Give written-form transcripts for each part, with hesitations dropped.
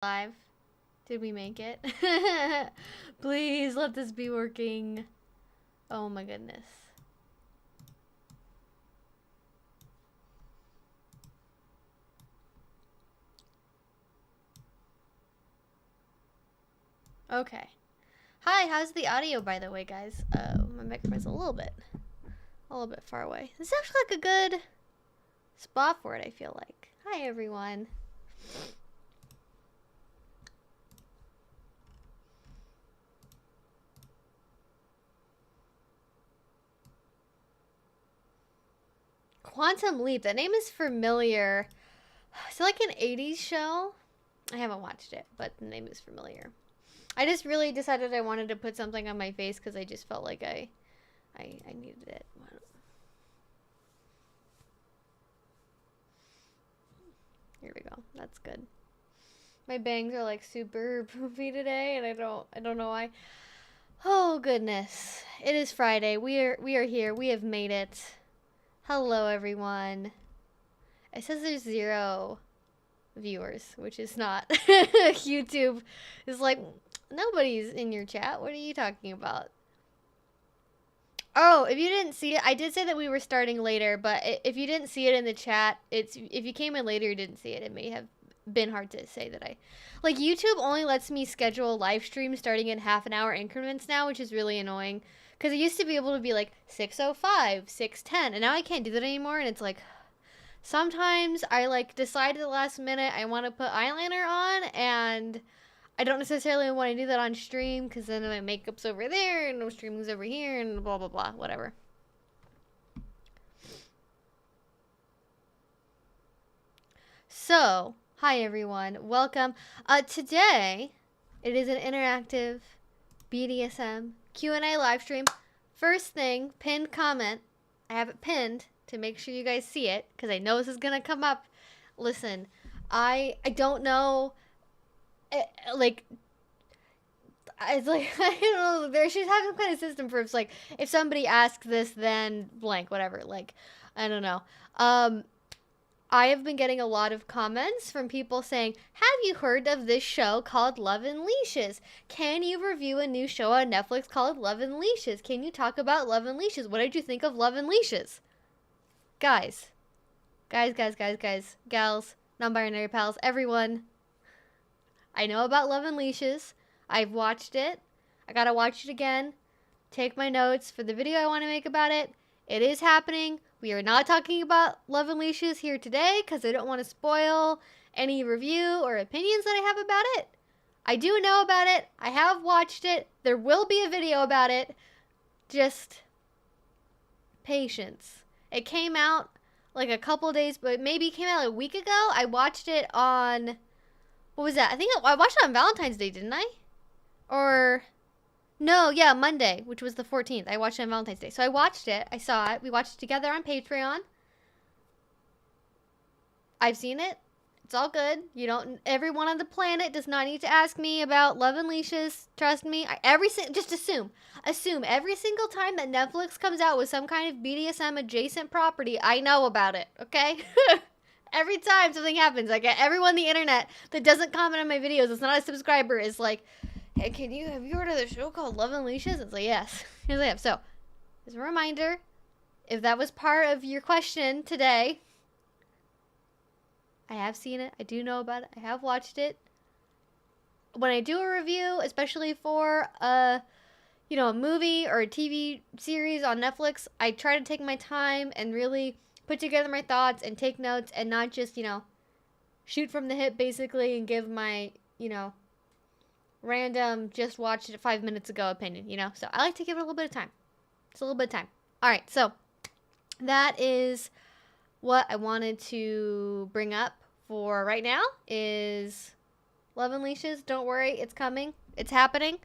Live. Did we make it? Please let this be working. Oh my goodness. Okay. Hi, how's the audio, by the way, guys? My microphone's a little bit far away. This is actually like a good spot for it, I feel like. Hi, everyone. Quantum Leap. That name is familiar. Is it like an 80s show? I haven't watched it, but the name is familiar. I just really decided I wanted to put something on my face because I just felt like I needed it. Here we go. That's good. My bangs are like super poofy today, and I don't know why. Oh goodness. It is Friday. We are here. We have made it. Hello everyone. It says there's 0 viewers, which is not. YouTube is like, nobody's in your chat. What are you talking about? Oh, if you didn't see it, I did say that we were starting later, but if you didn't see it in the chat, if you came in later, you didn't see it. It may have been hard to say that like YouTube only lets me schedule live streams starting in half an hour increments now, which is really annoying. Because it used to be able to be like 6:05, 6:10, and now I can't do that anymore, and it's like, sometimes I like decide at the last minute I want to put eyeliner on, and I don't necessarily want to do that on stream, because then my makeup's over there, and no streaming's over here, and blah blah blah, whatever. So, hi everyone, welcome. Today, it is an interactive BDSM Q&A live stream. First thing, pinned comment. I have it pinned to make sure you guys see it, because I know this is gonna come up. Listen, I don't know, it's like, I don't know, there should have some kind of system for, it's like, if somebody asks this, then blank, whatever, like, I don't know. I have been getting a lot of comments from people saying, have you heard of this show called Love and Leashes? Can you review a new show on Netflix called Love and Leashes? Can you talk about Love and Leashes? What did you think of Love and Leashes? Guys, gals, non-binary pals, everyone. I know about Love and Leashes. I've watched it. I gotta watch it again. Take my notes for the video I want to make about it. It is happening. We are not talking about Love and Leashes here today because I don't want to spoil any review or opinions that I have about it. I do know about it. I have watched it. There will be a video about it. Just patience. It came out like a couple days, but maybe it came out like a week ago. I watched it on, what was that? I think I watched it on Valentine's Day, didn't I? Or... no, yeah, Monday, which was the 14th. I watched it on Valentine's Day. So I watched it. I saw it. We watched it together on Patreon. I've seen it. It's all good. You don't. Everyone on the planet does not need to ask me about Love and Leashes. Trust me. Just assume every single time that Netflix comes out with some kind of BDSM adjacent property, I know about it. Okay. Every time something happens, I get everyone on the internet that doesn't comment on my videos, that's not a subscriber, is like, hey, have you heard of the show called Love and Leashes? It's like, yes. Yes, I have. So, as a reminder, if that was part of your question today, I have seen it. I do know about it. I have watched it. When I do a review, especially for a movie or a TV series on Netflix, I try to take my time and really put together my thoughts and take notes and not just, shoot from the hip basically and give my, random, just watched it 5 minutes ago opinion, So I like to give it a little bit of time. It's a little bit of time. All right, so that is what I wanted to bring up for right now is Love and Leashes. Don't worry, it's coming. It's happening.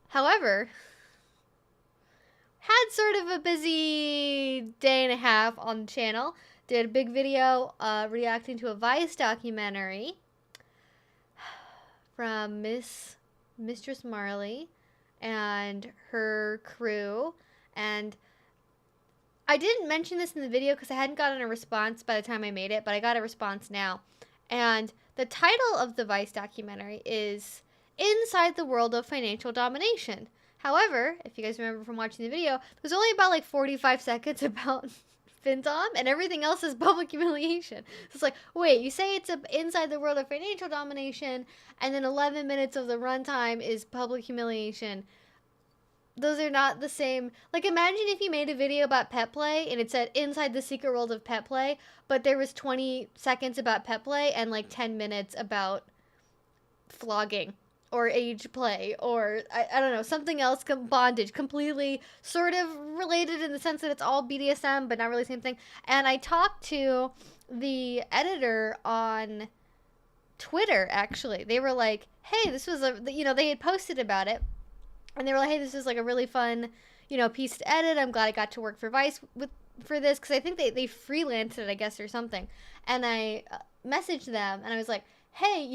However, had sort of a busy day and a half on the channel. Did a big video reacting to a Vice documentary from Mistress Marley and her crew. And I didn't mention this in the video because I hadn't gotten a response by the time I made it, but I got a response now. And the title of the Vice documentary is Inside the World of Financial Domination. However, if you guys remember from watching the video, there's only about like 45 seconds about FinDom, and everything else is public humiliation. So it's like, wait, you say it's inside the world of financial domination, and then 11 minutes of the runtime is public humiliation. Those are not the same. Like, imagine if you made a video about pet play, and it said inside the secret world of pet play, but there was 20 seconds about pet play, and like 10 minutes about flogging. Or age play, or I don't know, something else, bondage, completely sort of related in the sense that it's all BDSM, but not really the same thing. And I talked to the editor on Twitter, actually. They were like, hey, this was they had posted about it, and they were like, hey, this is like a really fun, piece to edit. I'm glad I got to work for Vice for this, because I think they freelanced it, I guess, or something. And I messaged them, and I was like, hey,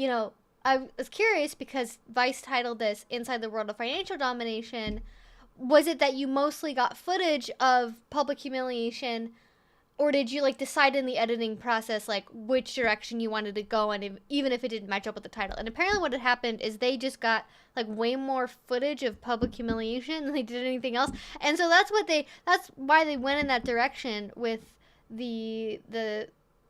I was curious because Vice titled this Inside the World of Financial Domination. Was it that you mostly got footage of public humiliation, or did you decide in the editing process which direction you wanted to go in, even if it didn't match up with the title? And apparently what had happened is they just got way more footage of public humiliation than they did anything else. And so that's why they went in that direction with the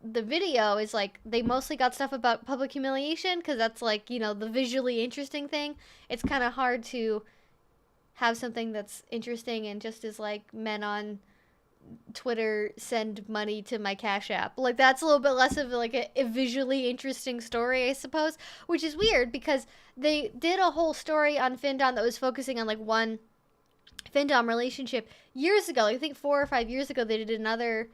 video, is they mostly got stuff about public humiliation because that's the visually interesting thing. It's kind of hard to have something that's interesting and just is men on Twitter send money to my Cash App. That's a little bit less of a visually interesting story, I suppose, which is weird because they did a whole story on FinDom that was focusing on one FinDom relationship years ago. I think 4 or 5 years ago they did another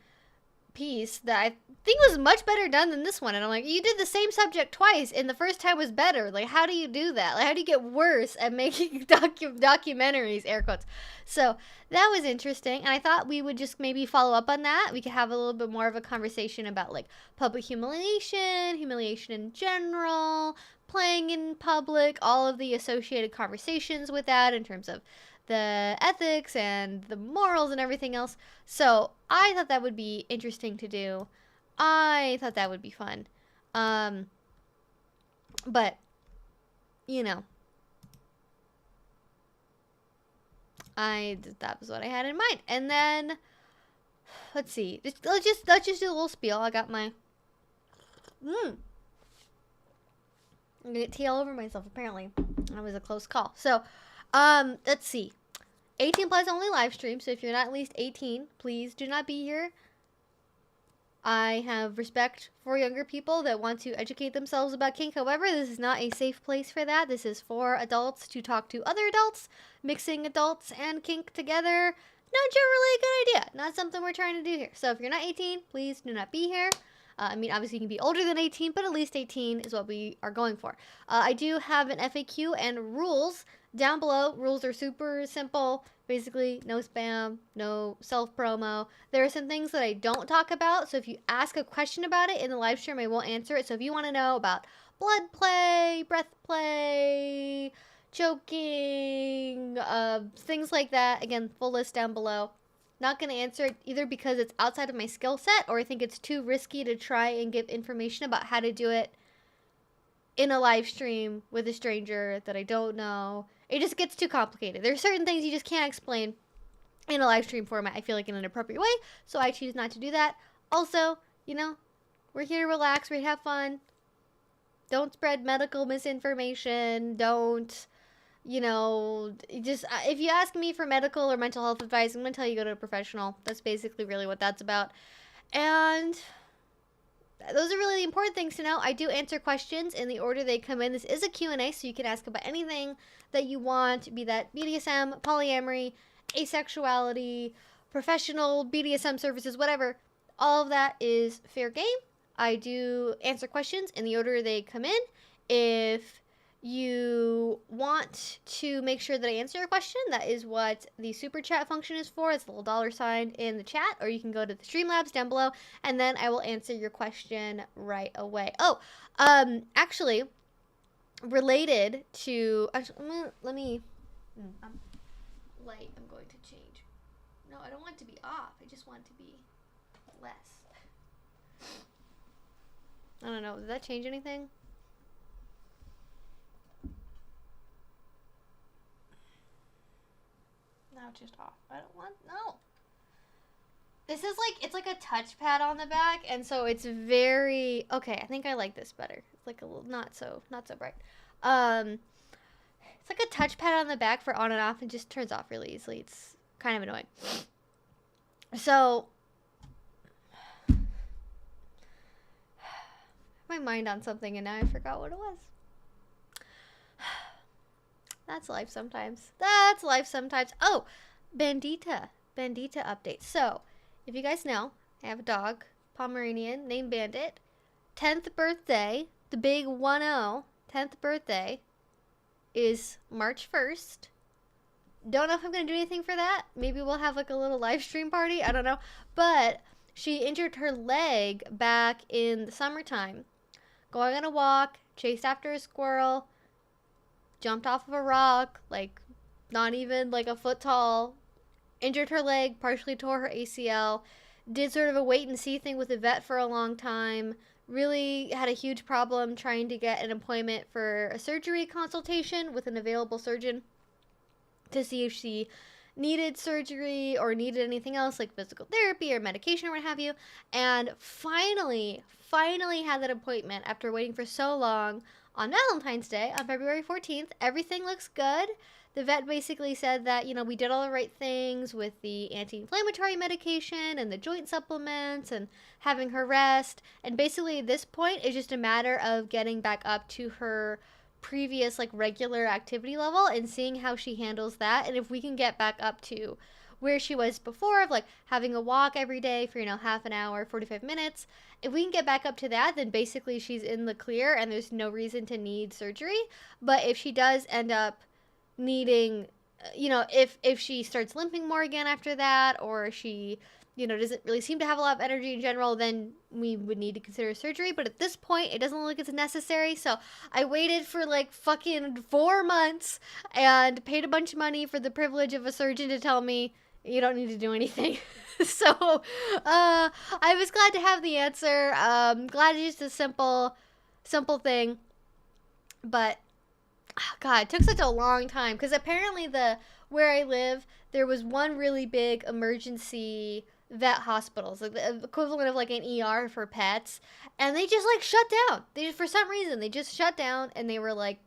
piece that I think was much better done than this one, and I'm like, you did the same subject twice and the first time was better. How do you do that? How do you get worse at making documentaries, air quotes? So that was interesting, and I thought we would just maybe follow up on that. We could have a little bit more of a conversation about public humiliation in general, playing in public, all of the associated conversations with that in terms of the ethics and the morals and everything else. So I thought that would be interesting to do. I thought that would be fun. But, that was what I had in mind. And then, let's see. Let's just do a little spiel. I got my, I'm gonna get tea all over myself, apparently. That was a close call. So, let's see. 18 plus only live stream, so if you're not at least 18, please do not be here. I have respect for younger people that want to educate themselves about kink. However, this is not a safe place for that. This is for adults to talk to other adults. Mixing adults and kink together, not generally a good idea. Not something we're trying to do here. So if you're not 18, please do not be here. Obviously you can be older than 18, but at least 18 is what we are going for. I do have an FAQ and rules down below. Rules are super simple. Basically, no spam, no self-promo. There are some things that I don't talk about, so if you ask a question about it in the live stream, I won't answer it. So if you want to know about bloodplay, breathplay, choking, things like that, again, full list down below. Not going to answer it either because it's outside of my skill set, or I think it's too risky to try and give information about how to do it in a live stream with a stranger that I don't know. It just gets too complicated. There are certain things you just can't explain in a live stream format, I feel like, in an appropriate way, so I choose not to do that. Also, we're here to relax, we're here to have fun. Don't spread medical misinformation. Don't, just, if you ask me for medical or mental health advice, I'm going to tell you go to a professional. That's basically really what that's about. And those are really the important things to know. I do answer questions in the order they come in. This is a Q&A, so you can ask about anything that you want, be that BDSM, polyamory, asexuality, professional BDSM services, whatever. All of that is fair game. I do answer questions in the order they come in. If you want to make sure that I answer a question, that is what the super chat function is for. It's the little $sign in the chat, or you can go to the streamlabs down below, and then I will answer your question right away. Oh, actually, related to, let me, light, I'm going to change. No, I don't want it to be off. I just want it to be less. I don't know. Did that change anything? now it's just off. I don't want, no. This is like, it's like a touchpad on the back, and so it's very, okay, I think I like this better. It's like a little, not so bright. It's like a touchpad on the back for on and off, and just turns off really easily. It's kind of annoying. So, my mind on something, and now I forgot what it was. That's life sometimes. That's life sometimes. Oh, Bandita update. So, if you guys know, I have a dog, Pomeranian, named Bandit. 10th birthday, the big 1-0, 10th birthday, is March 1st. Don't know if I'm going to do anything for that. Maybe we'll have like a little live stream party. I don't know. But she injured her leg back in the summertime. Going on a walk, chased after a squirrel, jumped off of a rock, like not even like a foot tall, injured her leg, partially tore her ACL, did sort of a wait and see thing with the vet for a long time, really had a huge problem trying to get an appointment for a surgery consultation with an available surgeon to see if she needed surgery or needed anything else like physical therapy or medication or what have you, and finally had that appointment after waiting for so long on Valentine's Day on February 14th. Everything looks good. The vet basically said that, you know, we did all the right things with the anti-inflammatory medication and the joint supplements and having her rest, and basically at this point it's just a matter of getting back up to her previous like regular activity level and seeing how she handles that, and if we can get back up to where she was before of like having a walk every day for, you know, half an hour, 45 minutes. If we can get back up to that, then basically she's in the clear and there's no reason to need surgery. But if she does end up needing, you know, if she starts limping more again after that, or she, you know, doesn't really seem to have a lot of energy in general, then we would need to consider surgery. But at this point, it doesn't look like it's necessary. So I waited for like fucking 4 months and paid a bunch of money for the privilege of a surgeon to tell me you don't need to do anything. So I was glad to have the answer. Glad it's just a simple thing. But God, it took such a long time because apparently where I live, there was one really big emergency vet hospitals, like the equivalent of like an ER for pets, and they just like shut down. For some reason, they just shut down, and they were like,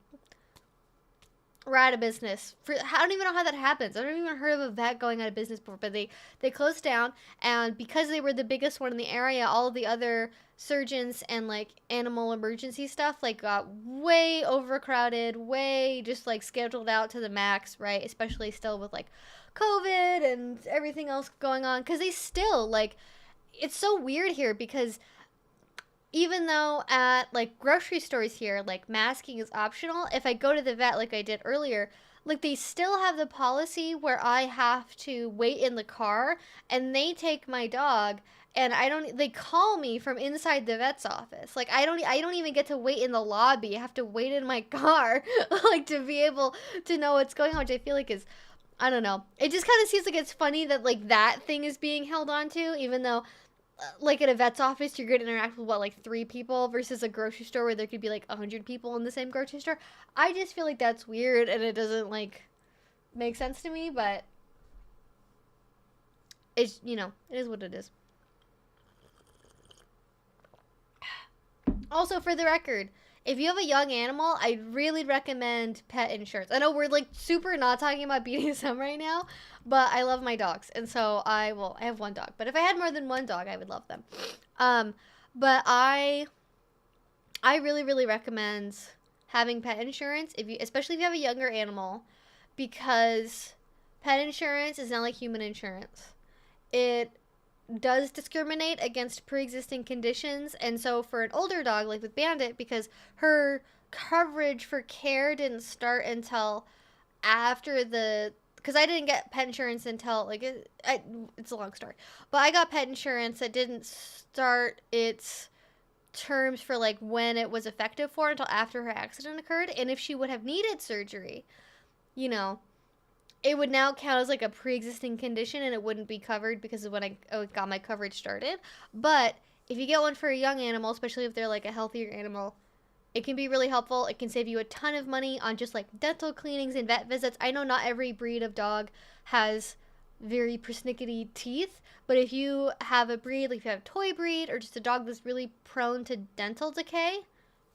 we're out of business. I don't even know how that happens. I don't even heard of a vet going out of business before, but they closed down, and because they were the biggest one in the area, all of the other surgeons and like animal emergency stuff like got way overcrowded, way just like scheduled out to the max, right? Especially still with like COVID and everything else going on, because they still like, it's so weird here because even though at like grocery stores here, like masking is optional, if I go to the vet like I did earlier, like they still have the policy where I have to wait in the car and they take my dog and they call me from inside the vet's office. Like I don't even get to wait in the lobby. I have to wait in my car like to be able to know what's going on, which I feel like is, I don't know. It just kind of seems like it's funny that like that thing is being held on to, even though like at a vet's office, you're going to interact with, what, like 3 people versus a grocery store where there could be, like, 100 people in the same grocery store. I just feel like that's weird, and it doesn't, like, make sense to me, but it's, you know, it is what it is. Also, for the record, if you have a young animal, I really recommend pet insurance. I know we're like super not talking about BDSM right now, but I love my dogs. And so I have one dog, but if I had more than one dog, I would love them. But I really, really recommend having pet insurance, especially if you have a younger animal, because pet insurance is not like human insurance. It does discriminate against pre-existing conditions, and so for an older dog like with Bandit, because her coverage for care didn't start until after because I didn't get pet insurance until like it's a long story, but I got pet insurance that didn't start its terms for like when it was effective for until after her accident occurred, and if she would have needed surgery, you know, it would now count as like a pre-existing condition and it wouldn't be covered because of when I got my coverage started. But if you get one for a young animal, especially if they're like a healthier animal, It can be really helpful. It can save you a ton of money on just like dental cleanings and vet visits. I know not every breed of dog has very persnickety teeth, but if you have a breed, like if you have a toy breed or just a dog that's really prone to dental decay,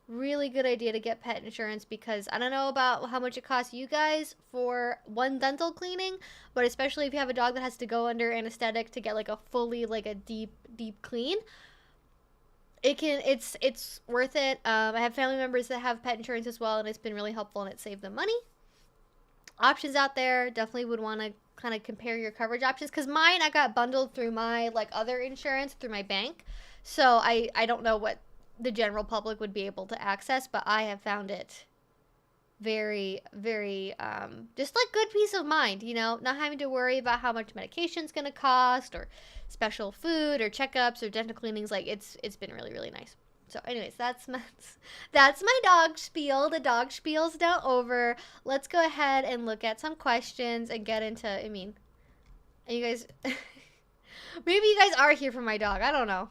really good idea to get pet insurance, because I don't know about how much it costs you guys for one dental cleaning, but especially if you have a dog that has to go under anesthetic to get like a fully, like a deep clean, it's worth it. I have family members that have pet insurance as well, and it's been really helpful, and it saved them money. Options out there, definitely would want to kind of compare your coverage options, because mine, I got bundled through my like other insurance through my bank, so I don't know what the general public would be able to access, but I have found it very, very just like good peace of mind, you know, not having to worry about how much medication's gonna cost or special food or checkups or dental cleanings. Like it's been really, really nice. So anyways, that's my dog spiel. The dog spiel's now over. Let's go ahead and look at some questions and get into, I mean, and you guys maybe you guys are here for my dog, I don't know.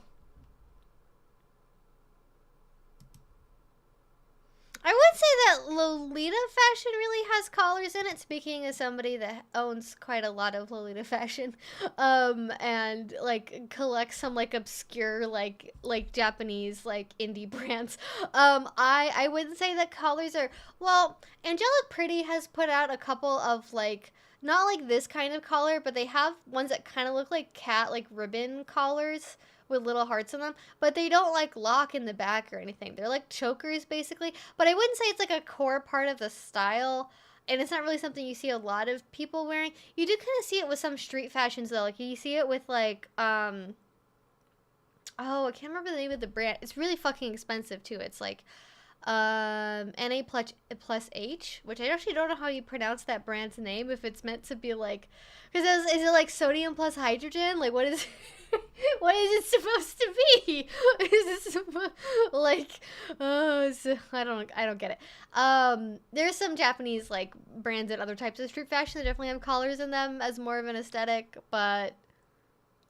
I would say that Lolita fashion really has collars in it, speaking as somebody that owns quite a lot of Lolita fashion, and like collects some like obscure like Japanese like indie brands. I wouldn't say that collars are, well, Angelic Pretty has put out a couple of like, not like this kind of collar, but they have ones that kind of look like cat like ribbon collars with little hearts in them, but they don't like lock in the back or anything. They're like chokers basically, but I wouldn't say it's like a core part of the style, and it's not really something you see a lot of people wearing. You do kind of see it with some street fashions though. Like you see it with like oh, I can't remember the name of the brand. It's really fucking expensive too. It's like NA plus H, which I actually don't know how you pronounce that brand's name, if it's meant to be like, because is it like sodium plus hydrogen? Like what is what is it supposed to be? Is it like, oh, I don't get it. There's some Japanese like brands and other types of street fashion that definitely have collars in them as more of an aesthetic, but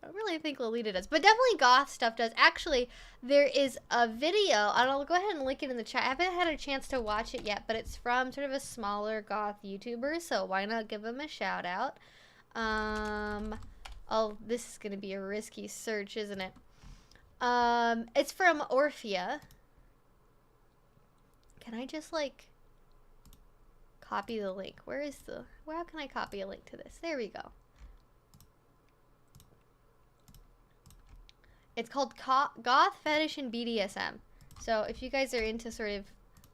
I don't really think Lolita does. But definitely goth stuff does. Actually, there is a video, and I'll go ahead and link it in the chat. I haven't had a chance to watch it yet, but it's from sort of a smaller goth YouTuber, so why not give him a shout out? Oh, this is gonna be a risky search, isn't it? It's from Orphea. Can I just like copy the link? Where can I copy a link to this? There we go. It's called Goth Fetish and BDSM. So if you guys are into sort of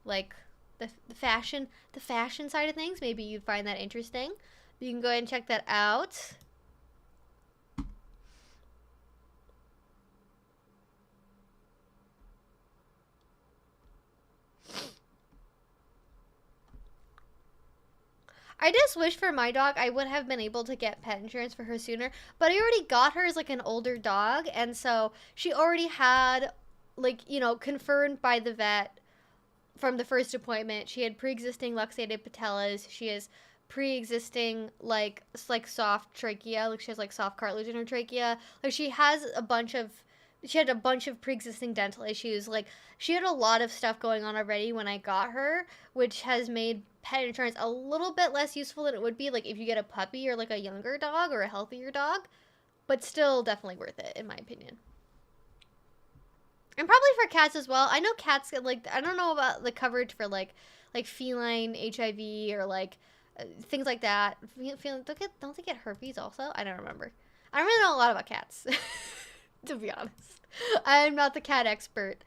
like the fashion side of things, maybe you'd find that interesting. You can go ahead and check that out. I just wish for my dog I would have been able to get pet insurance for her sooner, but I already got her as like an older dog, and so she already had, like, you know, confirmed by the vet from the first appointment, she had pre-existing luxated patellas, she has pre-existing like soft trachea, like she has like soft cartilage in her trachea, like she had a bunch of pre-existing dental issues. Like she had a lot of stuff going on already when I got her, which has made pet insurance a little bit less useful than it would be like if you get a puppy or like a younger dog or a healthier dog, but still definitely worth it in my opinion. And probably for cats as well. I know cats get like, I don't know about the coverage for like feline HIV or like things like that. Don't they get herpes also? I don't remember. I don't really know a lot about cats, to be honest. I'm not the cat expert,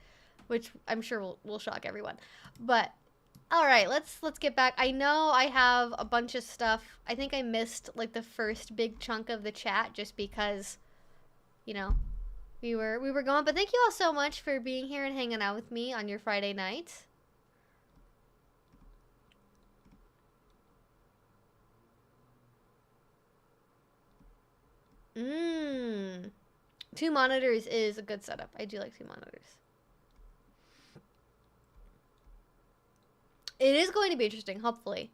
which I'm sure will shock everyone. But all right, let's get back. I know I have a bunch of stuff. I think I missed like the first big chunk of the chat just because, you know, we were going. But thank you all so much for being here and hanging out with me on your Friday night. Two monitors is a good setup. I do like two monitors. It is going to be interesting, hopefully.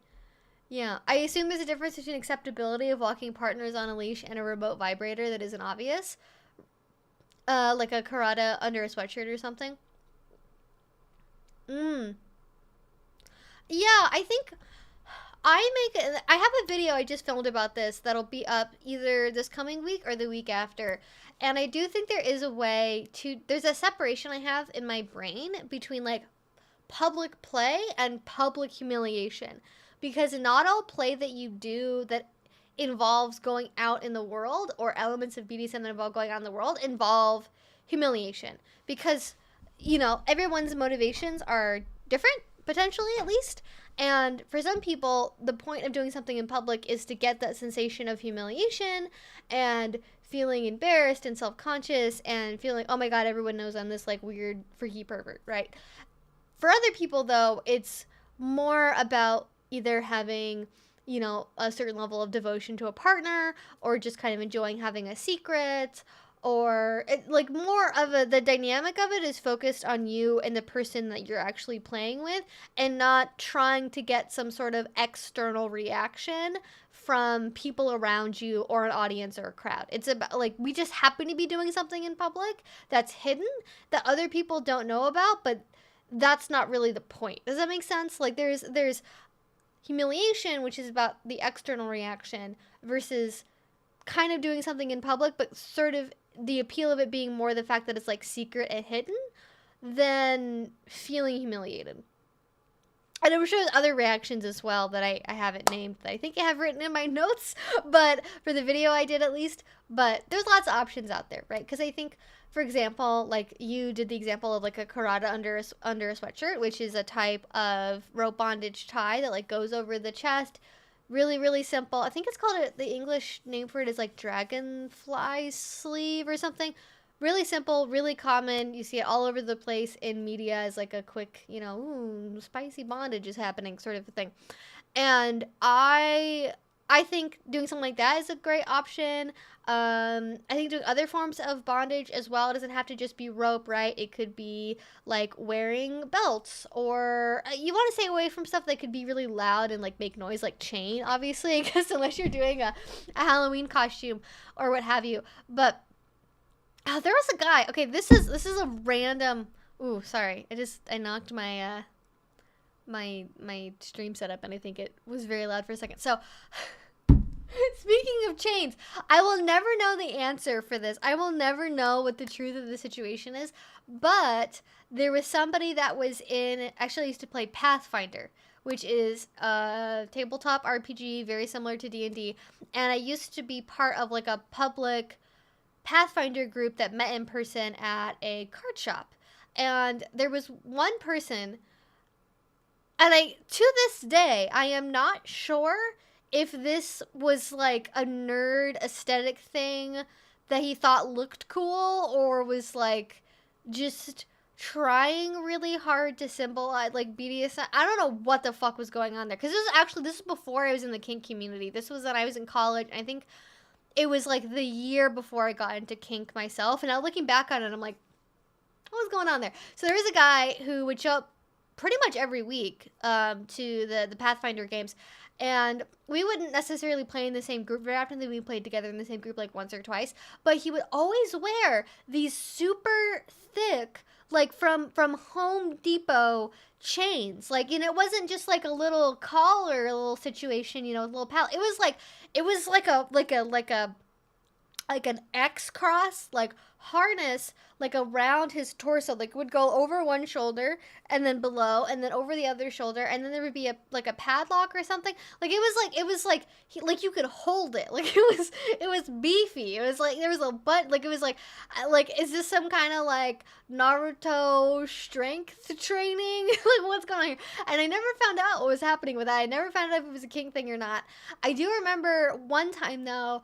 Yeah, I assume there's a difference between acceptability of walking partners on a leash and a remote vibrator that isn't obvious. Like a karate under a sweatshirt or something. Mm. Yeah, I think I have a video I just filmed about this that'll be up either this coming week or the week after. And I do think there is a way to, there's a separation I have in my brain between like public play and public humiliation. Because not all play that you do that involves going out in the world, or elements of BDSM that involve going out in the world, involve humiliation. Because, you know, everyone's motivations are different, potentially at least. And for some people, the point of doing something in public is to get that sensation of humiliation and feeling embarrassed and self-conscious and feeling, oh my god, everyone knows I'm this like weird freaky pervert, right? For other people, though, it's more about either having, you know, a certain level of devotion to a partner, or just kind of enjoying having a secret, or it, like more of the dynamic of it is focused on you and the person that you're actually playing with, and not trying to get some sort of external reaction from people around you or an audience or a crowd. It's about like we just happen to be doing something in public that's hidden that other people don't know about, but that's not really the point. Does that make sense? Like there's humiliation, which is about the external reaction, versus kind of doing something in public, but sort of the appeal of it being more the fact that it's like secret and hidden than feeling humiliated. And I'm sure there's other reactions as well that I haven't named that I think I have written in my notes, but for the video I did at least. But there's lots of options out there, right? Because I think, for example, like you did the example of like a karada under a sweatshirt, which is a type of rope bondage tie that like goes over the chest. Really, really simple. I think it's called, the English name for it is like dragonfly sleeve or something. Really simple, really common. You see it all over the place in media as like a quick, you know, ooh, spicy bondage is happening sort of a thing. And I think doing something like that is a great option. I think doing other forms of bondage as well. It doesn't have to just be rope, right? It could be like wearing belts, or you want to stay away from stuff that could be really loud and like make noise, like chain, obviously, because unless you're doing a Halloween costume or what have you. But there was a guy. Okay, this is a random. Ooh, sorry. I knocked my my stream setup, and I think it was very loud for a second. So, speaking of chains, I will never know the answer for this. I will never know what the truth of the situation is. But there was somebody that was in. Actually, I used to play Pathfinder, which is a tabletop RPG very similar to D&D, and I used to be part of like a public Pathfinder group that met in person at a card shop. And there was one person, and to this day, I am not sure if this was like a nerd aesthetic thing that he thought looked cool, or was like just trying really hard to symbolize like BDSM. I don't know what the fuck was going on there. Because this was before I was in the kink community. This was when I was in college. I think it was like the year before I got into kink myself. And now looking back on it, I'm like, what was going on there? So there was a guy who would show up pretty much every week to the Pathfinder games. And we wouldn't necessarily play in the same group very often. We played together in the same group like once or twice. But he would always wear these super thick, like from Home Depot chains. Like, and it wasn't just like a little collar, a little situation, you know, a little pal. It was like an X cross, like harness, like around his torso. Like it would go over one shoulder and then below and then over the other shoulder, and then there would be a padlock or something. Like it was like like you could hold it. Like it was beefy. It was like there was a butt. Like it was like is this some kind of like Naruto strength training? Like what's going on here? And I never found out what was happening with that. I never found out if it was a kink thing or not. I do remember one time though,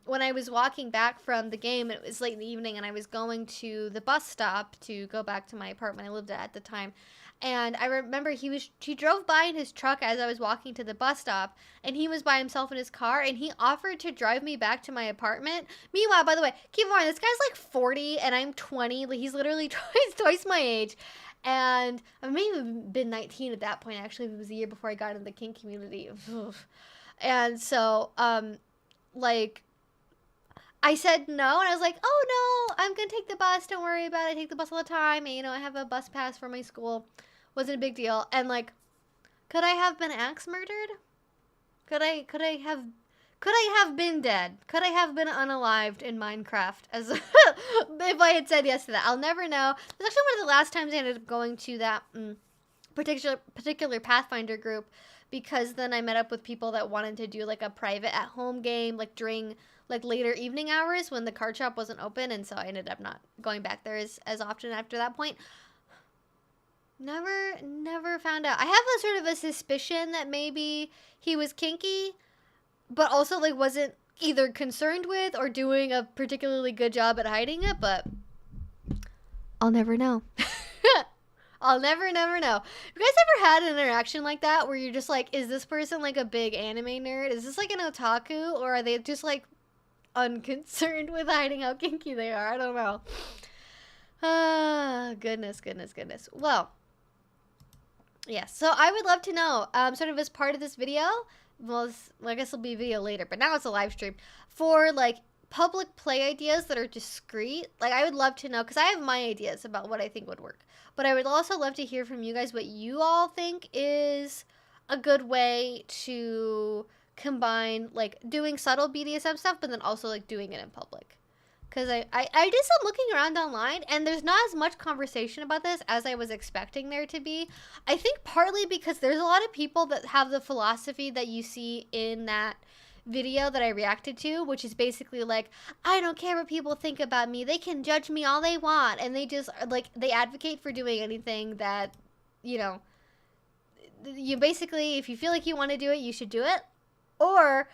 when I was walking back from the game, it was late in the evening, and I was going to the bus stop to go back to my apartment I lived at the time. And I remember he drove by in his truck as I was walking to the bus stop, and he was by himself in his car, and he offered to drive me back to my apartment. Meanwhile, by the way, keep in mind, this guy's like 40 and I'm 20. Like he's literally twice my age. And I may have been 19 at that point, actually. It was the year before I got into the kink community. And so, like, I said no, and I was like, oh no, I'm gonna take the bus, don't worry about it, I take the bus all the time, and, you know, I have a bus pass for my school. wasn't a big deal. And like, could I have been axe murdered? Could I have been dead? Could I have been unalived in Minecraft as if I had said yes to that? I'll never know. It's actually one of the last times I ended up going to that particular Pathfinder group, because then I met up with people that wanted to do like a private at home game like during like later evening hours when the card shop wasn't open, and so I ended up not going back there as often after that point. Never found out. I have a sort of a suspicion that maybe he was kinky, but also like wasn't either concerned with or doing a particularly good job at hiding it, but I'll never know. I'll never know. You guys ever had an interaction like that where you're just like, is this person like a big anime nerd? Is this like an otaku? Or are they just like unconcerned with hiding how kinky they are? I don't know. Ah, goodness. Well, yes. So I would love to know, sort of as part of this video, well, I guess it'll be a video later, but now it's a live stream, for like public play ideas that are discreet. Like, I would love to know, because I have my ideas about what I think would work, but I would also love to hear from you guys what you all think is a good way to combine like doing subtle BDSM stuff, but then also like doing it in public. Because I did some looking around online, and there's not as much conversation about this as I was expecting there to be. I think partly because there's a lot of people that have the philosophy that you see in that video that I reacted to, which is basically like, I don't care what people think about me. They can judge me all they want. And they just, like, they advocate for doing anything that, you know, you basically, if you feel like you want to do it, you should do it. Or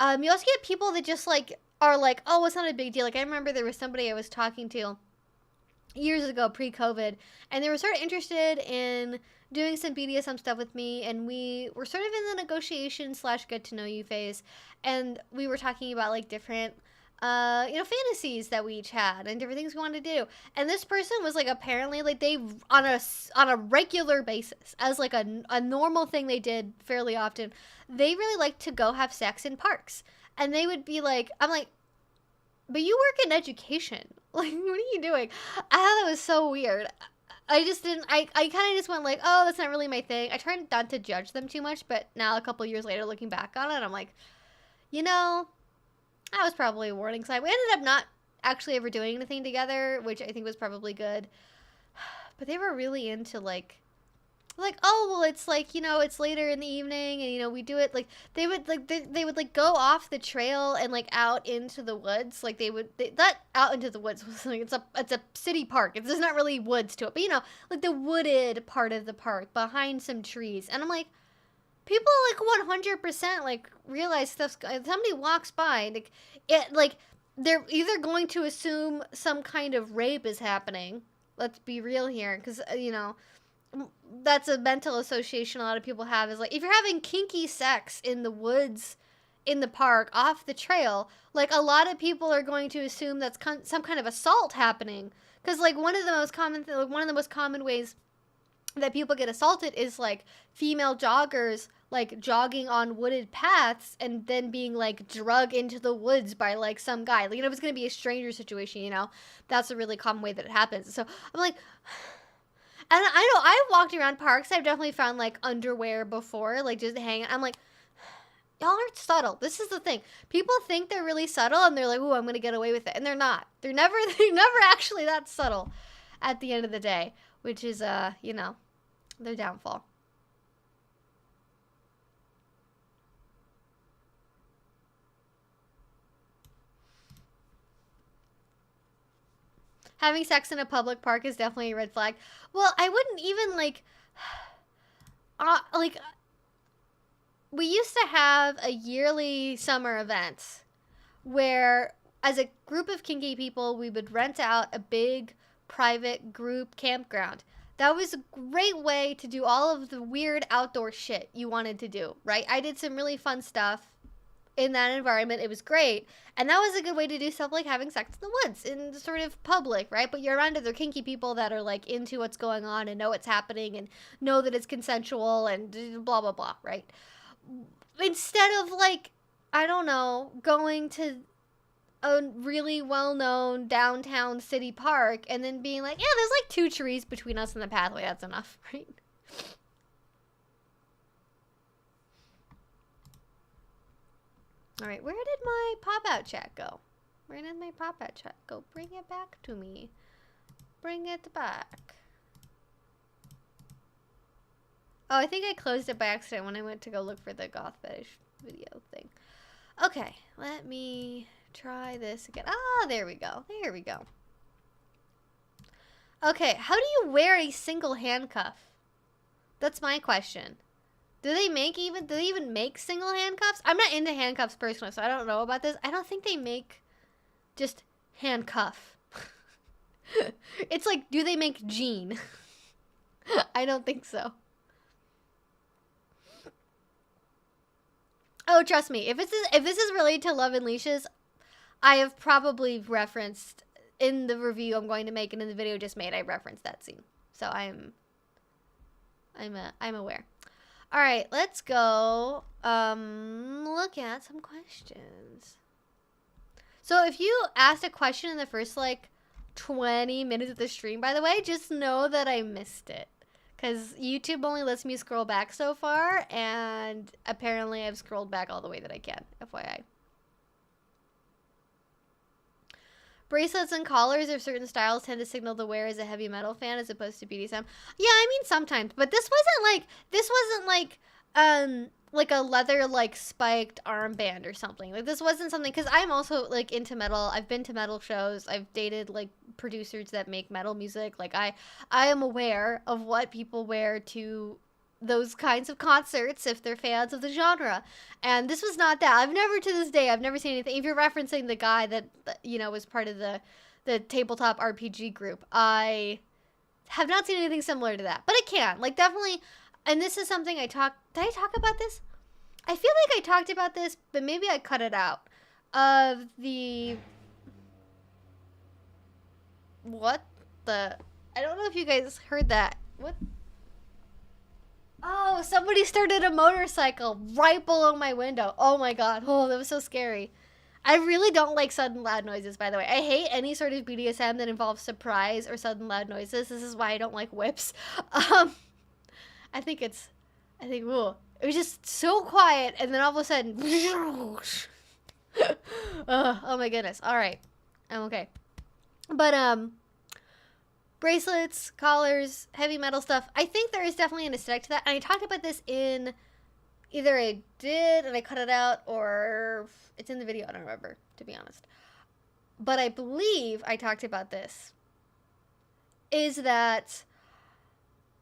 you also get people that just, like, are like, oh, it's not a big deal. Like, I remember there was somebody I was talking to years ago, pre-COVID, and they were sort of interested in doing some BDSM stuff with me, and we were sort of in the negotiation / get to know you phase, and we were talking about like different fantasies that we each had and different things we wanted to do. And this person was like, apparently like they on a regular basis, as like a normal thing they did fairly often, they really like to go have sex in parks. And they would be like, I'm like, but you work in education. Like, what are you doing? I thought that was so weird. I just didn't, I kind of just went like, oh, that's not really my thing. I tried not to judge them too much, but now a couple years later, looking back on it, I'm like, you know, that was probably a warning sign. We ended up not actually ever doing anything together, which I think was probably good. But they were really into like, oh, well, it's like, you know, it's later in the evening, and, you know, we do it, like, they would like go off the trail and like out into the woods. Like not out into the woods, like it's a city park. It's just not really woods to it, but, you know, like the wooded part of the park behind some trees. And I'm like, people like 100% like realize stuff's, if somebody walks by, like it, like they're either going to assume some kind of rape is happening. Let's be real here, because, you know, that's a mental association a lot of people have, is like, if you're having kinky sex in the woods, in the park, off the trail, like a lot of people are going to assume that's some kind of assault happening. Because like one of the most common ways that people get assaulted is like female joggers like jogging on wooded paths and then being like drugged into the woods by like some guy. Like, you know, if it's going to be a stranger situation, you know, that's a really common way that it happens. So I'm like, and I know I've walked around parks. I've definitely found like underwear before, like just hanging. I'm like, y'all aren't subtle. This is the thing. People think they're really subtle, and they're like, "Ooh, I'm gonna get away with it," and they're not. They're never actually that subtle. At the end of the day, which is you know, their downfall. Having sex in a public park is definitely a red flag. Well, I wouldn't even like, we used to have a yearly summer event where, as a group of kinky people, we would rent out a big private group campground. That was a great way to do all of the weird outdoor shit you wanted to do, right? I did some really fun stuff in that environment. It was great. And that was a good way to do stuff like having sex in the woods, in sort of public, right? But you're around other kinky people that are like into what's going on and know what's happening and know that it's consensual and blah, blah, blah, right? Instead of like, I don't know, going to a really well-known downtown city park and then being like, yeah, there's like 2 trees between us and the pathway. That's enough, right? All right, where did my pop-out chat go? Where did my pop-out chat go? Bring it back to me. Bring it back. Oh, I think I closed it by accident when I went to go look for the goth fetish video thing. Okay, let me try this again. Ah, there we go. There we go. Okay, how do you wear a single handcuff? That's my question. Do they even make single handcuffs? I'm not into handcuffs personally, so I don't know about this. I don't think they make just handcuff. It's like, do they make jean? I don't think so. Oh, trust me, if this is related to Love and Leashes, I have probably referenced in the review I'm going to make and in the video just made, I referenced that scene. So I'm aware. All right, let's go look at some questions. So if you asked a question in the first like 20 minutes of the stream, by the way, just know that I missed it. Because YouTube only lets me scroll back so far, and apparently I've scrolled back all the way that I can, FYI. Bracelets and collars of certain styles tend to signal the wearer as a heavy metal fan as opposed to BDSM. Yeah, I mean sometimes, but this wasn't like a leather like spiked armband or something. Like this wasn't something, because I'm also like into metal. I've been to metal shows. I've dated like producers that make metal music. Like I am aware of what people wear to those kinds of concerts if they're fans of the genre, and this was not that. I've never seen anything. If you're referencing the guy that you know was part of the tabletop RPG group, I have not seen anything similar to that, but it can like definitely. And this is something did I talk about this? I feel like I talked about this, but maybe I cut it out of the I don't know if you guys heard that. What? Oh, somebody started a motorcycle right below my window. Oh my god. Oh, that was so scary. I really don't like sudden loud noises, by the way. I hate any sort of BDSM that involves surprise or sudden loud noises. This is why I don't like whips. I think, ooh, it was just so quiet, and then all of a sudden, oh my goodness. All right. I'm okay. But, bracelets, collars, heavy metal stuff. I think there is definitely an aesthetic to that. And I talked about this in either I did and I cut it out, or it's in the video. I don't remember, to be honest. But I believe I talked about this. Is that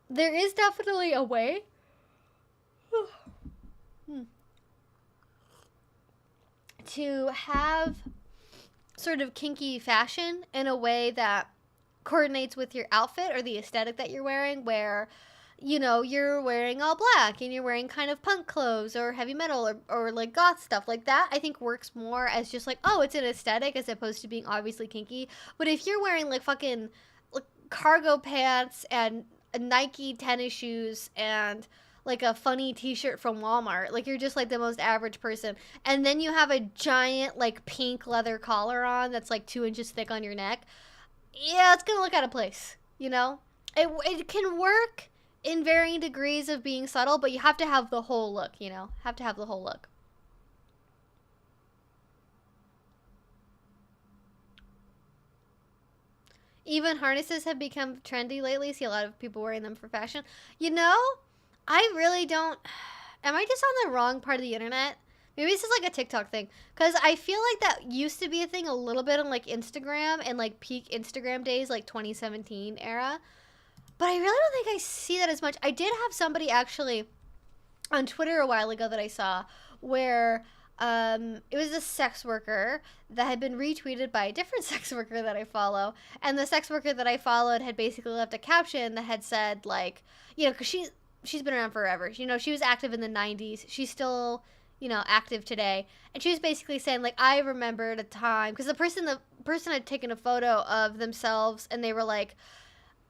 there is definitely a way to have sort of kinky fashion in a way that coordinates with your outfit or the aesthetic that you're wearing, where you know you're wearing all black and you're wearing kind of punk clothes or heavy metal or like goth stuff like that. I think works more as just like, oh, it's an aesthetic as opposed to being obviously kinky. But if you're wearing like fucking like cargo pants and Nike tennis shoes and like a funny t-shirt from Walmart, like you're just like the most average person, and then you have a giant like pink leather collar on that's like 2 inches thick on your neck, yeah, it's gonna look out of place, you know? It can work in varying degrees of being subtle, but you have to have the whole look, you know? Have to have the whole look. Even harnesses have become trendy lately. See a lot of people wearing them for fashion. You know, I really don't... Am I just on the wrong part of the internet? Maybe this is like a TikTok thing. Because I feel like that used to be a thing a little bit on like Instagram and like peak Instagram days, like 2017 era. But I really don't think I see that as much. I did have somebody actually on Twitter a while ago that I saw where... it was a sex worker that had been retweeted by a different sex worker that I follow, and the sex worker that I followed had basically left a caption that had said, like, you know, because she's been around forever, you know, she was active in the 90s, she's still, you know, active today, and she was basically saying, like, I remembered a time, because the person had taken a photo of themselves, and they were like,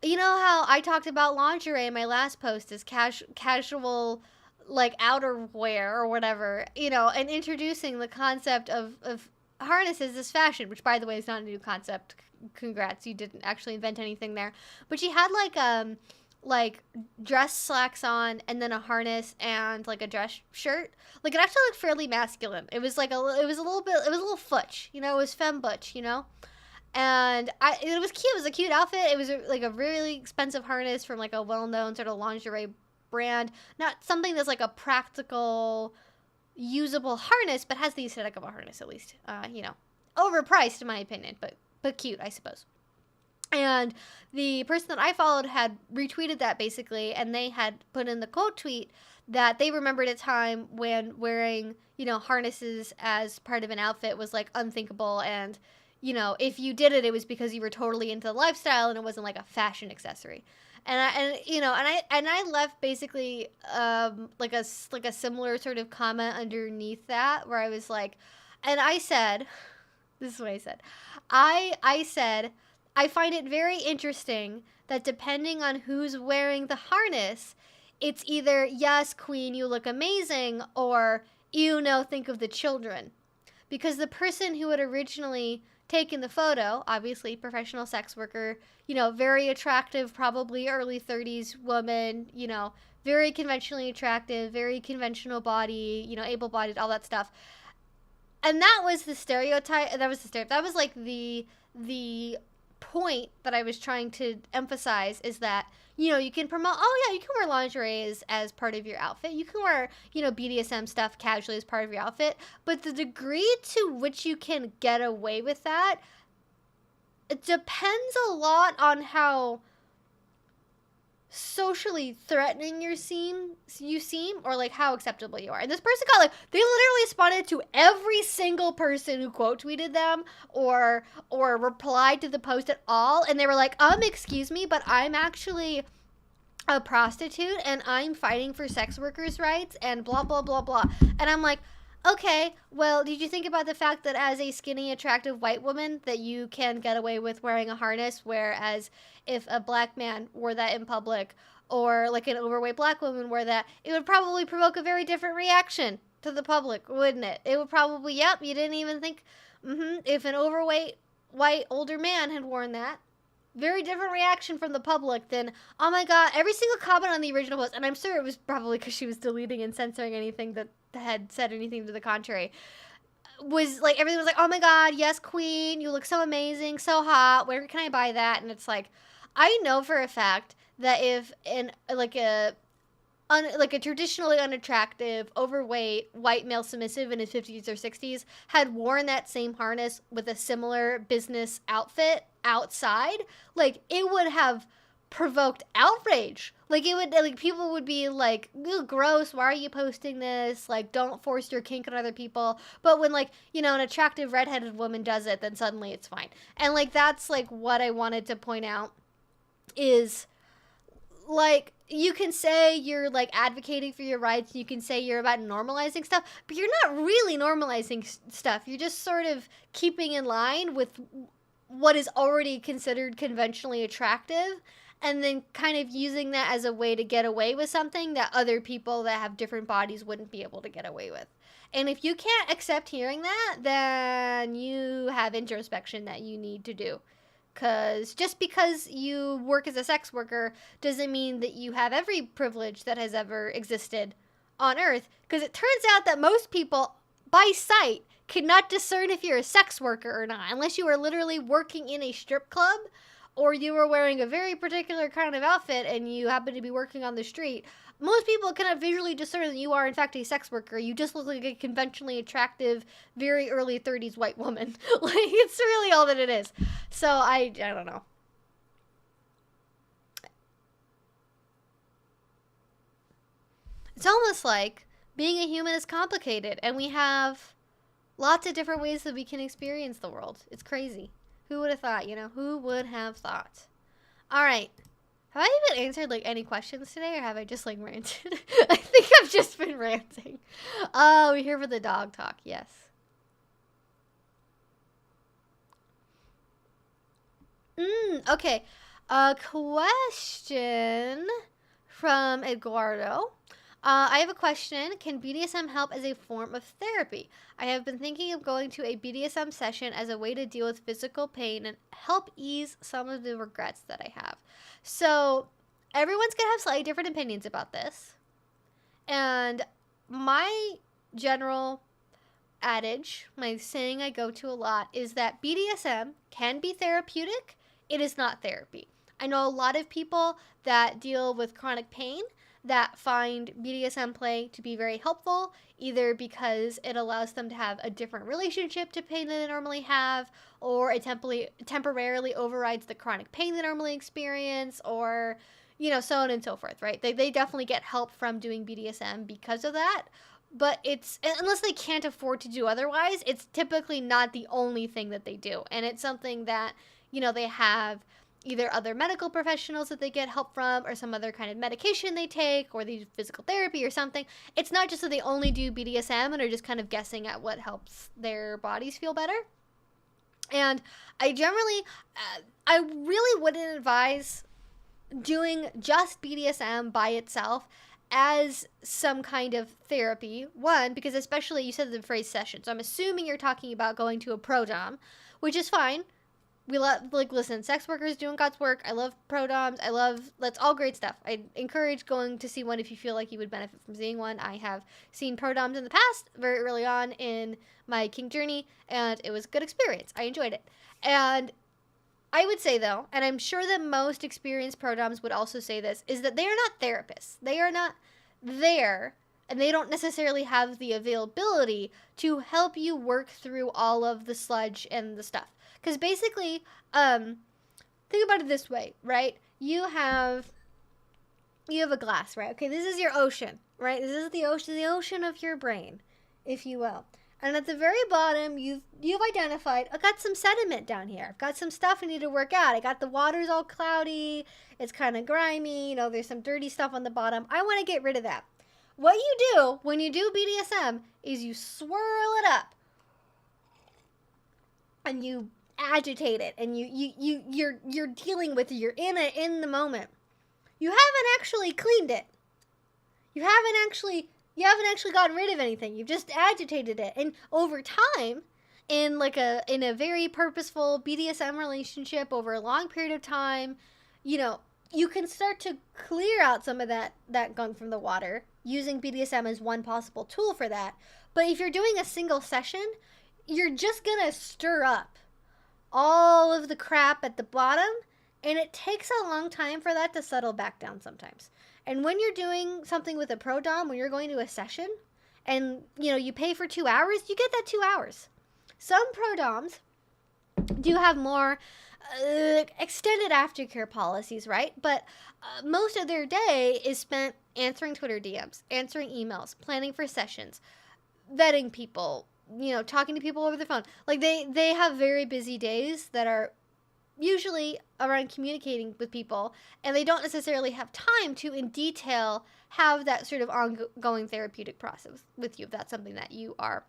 you know how I talked about lingerie in my last post as casual like outerwear or whatever, you know, and introducing the concept of harnesses as fashion, which by the way is not a new concept. Congrats, you didn't actually invent anything there. But she had like dress slacks on and then a harness and like a dress shirt. Like it actually looked fairly masculine. It was like it was a little futch, you know, it was femme butch, you know. And it was cute. It was a cute outfit. It was like a really expensive harness from like a well-known sort of lingerie brand. Not something that's like a practical, usable harness, but has the aesthetic of a harness at least. You know, overpriced in my opinion, but cute, I suppose. And the person that I followed had retweeted that basically, and they had put in the quote tweet that they remembered a time when wearing, you know, harnesses as part of an outfit was like unthinkable, and you know, if you did it, it was because you were totally into the lifestyle and it wasn't like a fashion accessory. And I left basically like a similar sort of comment underneath that where I was like, and I said, this is what I said. I said, I find it very interesting that depending on who's wearing the harness, it's either, yes, queen, you look amazing, or, ew, no, think of the children. Because the person who had originally taken the photo, obviously professional sex worker, you know, very attractive, probably early 30s woman, you know, very conventionally attractive, very conventional body, you know, able-bodied, all that stuff. And that was the stereotype. That was like the point that I was trying to emphasize, is that, you know, you can promote, oh yeah, you can wear lingerie as part of your outfit. You can wear, you know, BDSM stuff casually as part of your outfit. But the degree to which you can get away with that, it depends a lot on how socially threatening you seem, or like how acceptable you are. And this person got like, they literally responded to every single person who quote tweeted them or replied to the post at all, and they were like, excuse me, but I'm actually a prostitute and I'm fighting for sex workers' rights and blah blah blah blah. And I'm like, okay, well, did you think about the fact that as a skinny, attractive white woman that you can get away with wearing a harness, whereas if a black man wore that in public, or like an overweight black woman wore that, it would probably provoke a very different reaction to the public, wouldn't it? It would probably, yep, you didn't even think, if an overweight white older man had worn that, very different reaction from the public than, oh my god, every single comment on the original post, and I'm sure it was probably because she was deleting and censoring anything that had said anything to the contrary, was like, everything was like, oh my god, yes, queen, you look so amazing, so hot, where can I buy that? And it's like, I know for a fact that if a traditionally unattractive, overweight, white male submissive in his 50s or 60s had worn that same harness with a similar business outfit outside, like, it would have provoked outrage. Like, it would, like, people would be like, ew, gross, why are you posting this? Like, don't force your kink on other people. But when, like, you know, an attractive redheaded woman does it, then suddenly it's fine. And, like, that's, like, what I wanted to point out is, like, you can say you're like advocating for your rights, you can say you're about normalizing stuff, but you're not really normalizing stuff. You're just sort of keeping in line with what is already considered conventionally attractive, and then kind of using that as a way to get away with something that other people that have different bodies wouldn't be able to get away with. And if you can't accept hearing that, then you have introspection that you need to do. Because just because you work as a sex worker doesn't mean that you have every privilege that has ever existed on Earth. Because it turns out that most people, by sight, cannot discern if you're a sex worker or not. Unless you are literally working in a strip club, or you are wearing a very particular kind of outfit and you happen to be working on the street. Most people cannot visually discern that you are in fact a sex worker. You just look like a conventionally attractive, very early 30s white woman. Like, it's really all that it is. So I don't know. It's almost like being a human is complicated, and we have lots of different ways that we can experience the world. It's crazy. Who would have thought, you know? Who would have thought? All right. Have I even answered, like, any questions today, or have I just, like, ranted? I think I've just been ranting. Oh, we're here for the dog talk. Yes. Okay. A question from Eduardo. I have a question. Can BDSM help as a form of therapy? I have been thinking of going to a BDSM session as a way to deal with physical pain and help ease some of the regrets that I have. So, everyone's going to have slightly different opinions about this. And my general adage, my saying I go to a lot, is that BDSM can be therapeutic. It is not therapy. I know a lot of people that deal with chronic pain that find BDSM play to be very helpful, either because it allows them to have a different relationship to pain than they normally have, or it temporarily overrides the chronic pain they normally experience, or, you know, so on and so forth, right? They definitely get help from doing BDSM because of that. But it's, unless they can't afford to do otherwise, it's typically not the only thing that they do. And it's something that, you know, they have either other medical professionals that they get help from, or some other kind of medication they take, or they do physical therapy or something. It's not just that they only do BDSM and are just kind of guessing at what helps their bodies feel better. And I generally, I really wouldn't advise doing just BDSM by itself as some kind of therapy. One, because especially you said the phrase session, so I'm assuming you're talking about going to a pro dom, which is fine. We love, like, listen, sex workers doing God's work. I love pro doms. That's all great stuff. I encourage going to see one if you feel like you would benefit from seeing one. I have seen pro doms in the past, very early on in my kink journey, and it was a good experience. I enjoyed it. And I would say, though, and I'm sure that most experienced pro doms would also say this, is that they are not therapists. They are not there, and they don't necessarily have the availability to help you work through all of the sludge and the stuff. Because basically, think about it this way, right? You have a glass, right? Okay, this is your ocean, right? This is the ocean of your brain, if you will. And at the very bottom, you've identified, I got some sediment down here. I've got some stuff I need to work out. I got the water's all cloudy. It's kind of grimy. You know, there's some dirty stuff on the bottom. I want to get rid of that. What you do when you do BDSM is you swirl it up and you agitate it, and you're dealing with it. You're in the moment. You haven't actually cleaned it. You haven't actually gotten rid of anything. You've just agitated it. And over time, in a very purposeful BDSM relationship over a long period of time, you know, you can start to clear out some of that gunk from the water using BDSM as one possible tool for that. But if you're doing a single session, you're just gonna stir up all of the crap at the bottom, and it takes a long time for that to settle back down sometimes. And when you're doing something with a pro dom, when you're going to a session, and, you know, you pay for 2 hours, you get that 2 hours. Some pro doms do have more extended aftercare policies, right? But most of their day is spent answering Twitter DMs, answering emails, planning for sessions, vetting people, you know, talking to people over the phone. Like, they have very busy days that are usually around communicating with people, and they don't necessarily have time to, in detail, have that sort of ongoing therapeutic process with you, if that's something that you are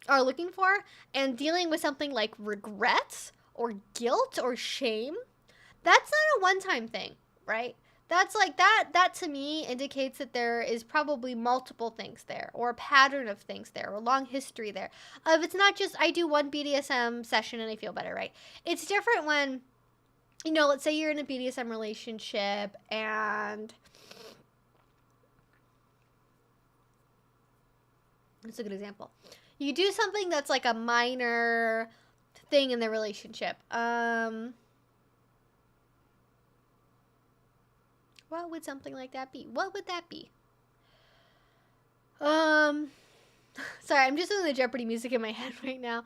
looking for. And dealing with something like regret or guilt or shame, that's not a one-time thing, right? That's like, that to me indicates that there is probably multiple things there, or a pattern of things there, or a long history there. It's not just, I do one BDSM session and I feel better, right? It's different when, you know, let's say you're in a BDSM relationship and that's a good example. You do something that's like a minor thing in the relationship. What would something like that be? What would that be? Sorry, I'm just doing the Jeopardy music in my head right now.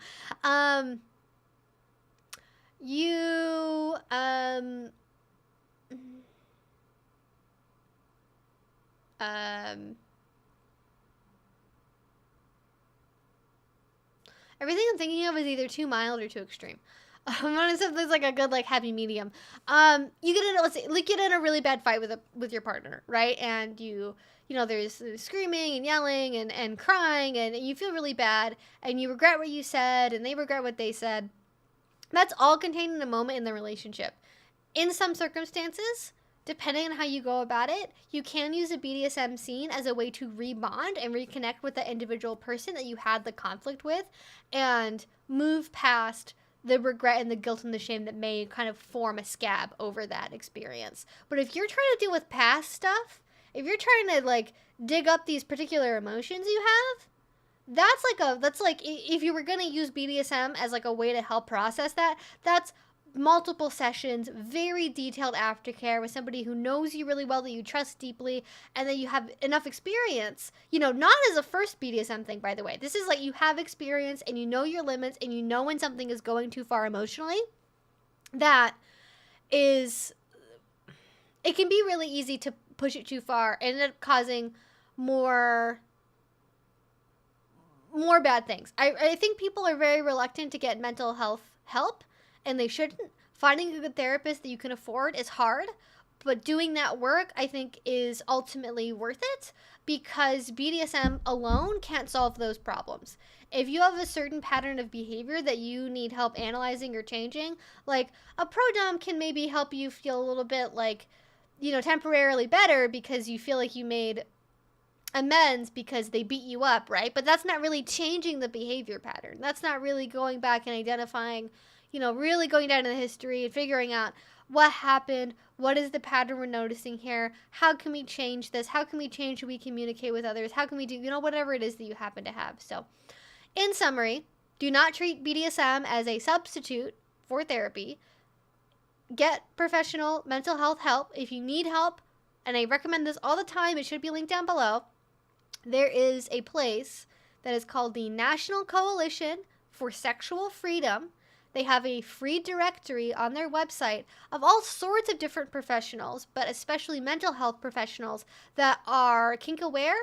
Everything I'm thinking of is either too mild or too extreme. I'm on something like a good, like, happy medium. You get in a really bad fight with your partner, right? And you know, there's screaming and yelling and crying, and you feel really bad, and you regret what you said, and they regret what they said. That's all contained in a moment in the relationship. In some circumstances, depending on how you go about it, you can use a BDSM scene as a way to rebond and reconnect with the individual person that you had the conflict with, and move past the regret and the guilt and the shame that may kind of form a scab over that experience. But if you're trying to deal with past stuff, if you're trying to like dig up these particular emotions you have, that's like if you were going to use BDSM as like a way to help process that, that's multiple sessions, very detailed aftercare with somebody who knows you really well, that you trust deeply, and that you have enough experience, you know, not as a first BDSM thing, by the way. This is like you have experience and you know your limits and you know when something is going too far emotionally. That is, it can be really easy to push it too far and end up causing more bad things. I think people are very reluctant to get mental health help, and they shouldn't. Finding a good therapist that you can afford is hard, but doing that work, I think, is ultimately worth it, because BDSM alone can't solve those problems. If you have a certain pattern of behavior that you need help analyzing or changing, like a pro-dom can maybe help you feel a little bit like, you know, temporarily better because you feel like you made amends because they beat you up, right? But that's not really changing the behavior pattern. That's not really going back and identifying, you know, really going down in the history and figuring out what happened, what is the pattern we're noticing here, how can we change this, how can we change how we communicate with others, how can we do, you know, whatever it is that you happen to have. So, in summary, do not treat BDSM as a substitute for therapy. Get professional mental health help if you need help, and I recommend this all the time. It should be linked down below. There is a place that is called the National Coalition for Sexual Freedom. They have a free directory on their website of all sorts of different professionals, but especially mental health professionals that are kink aware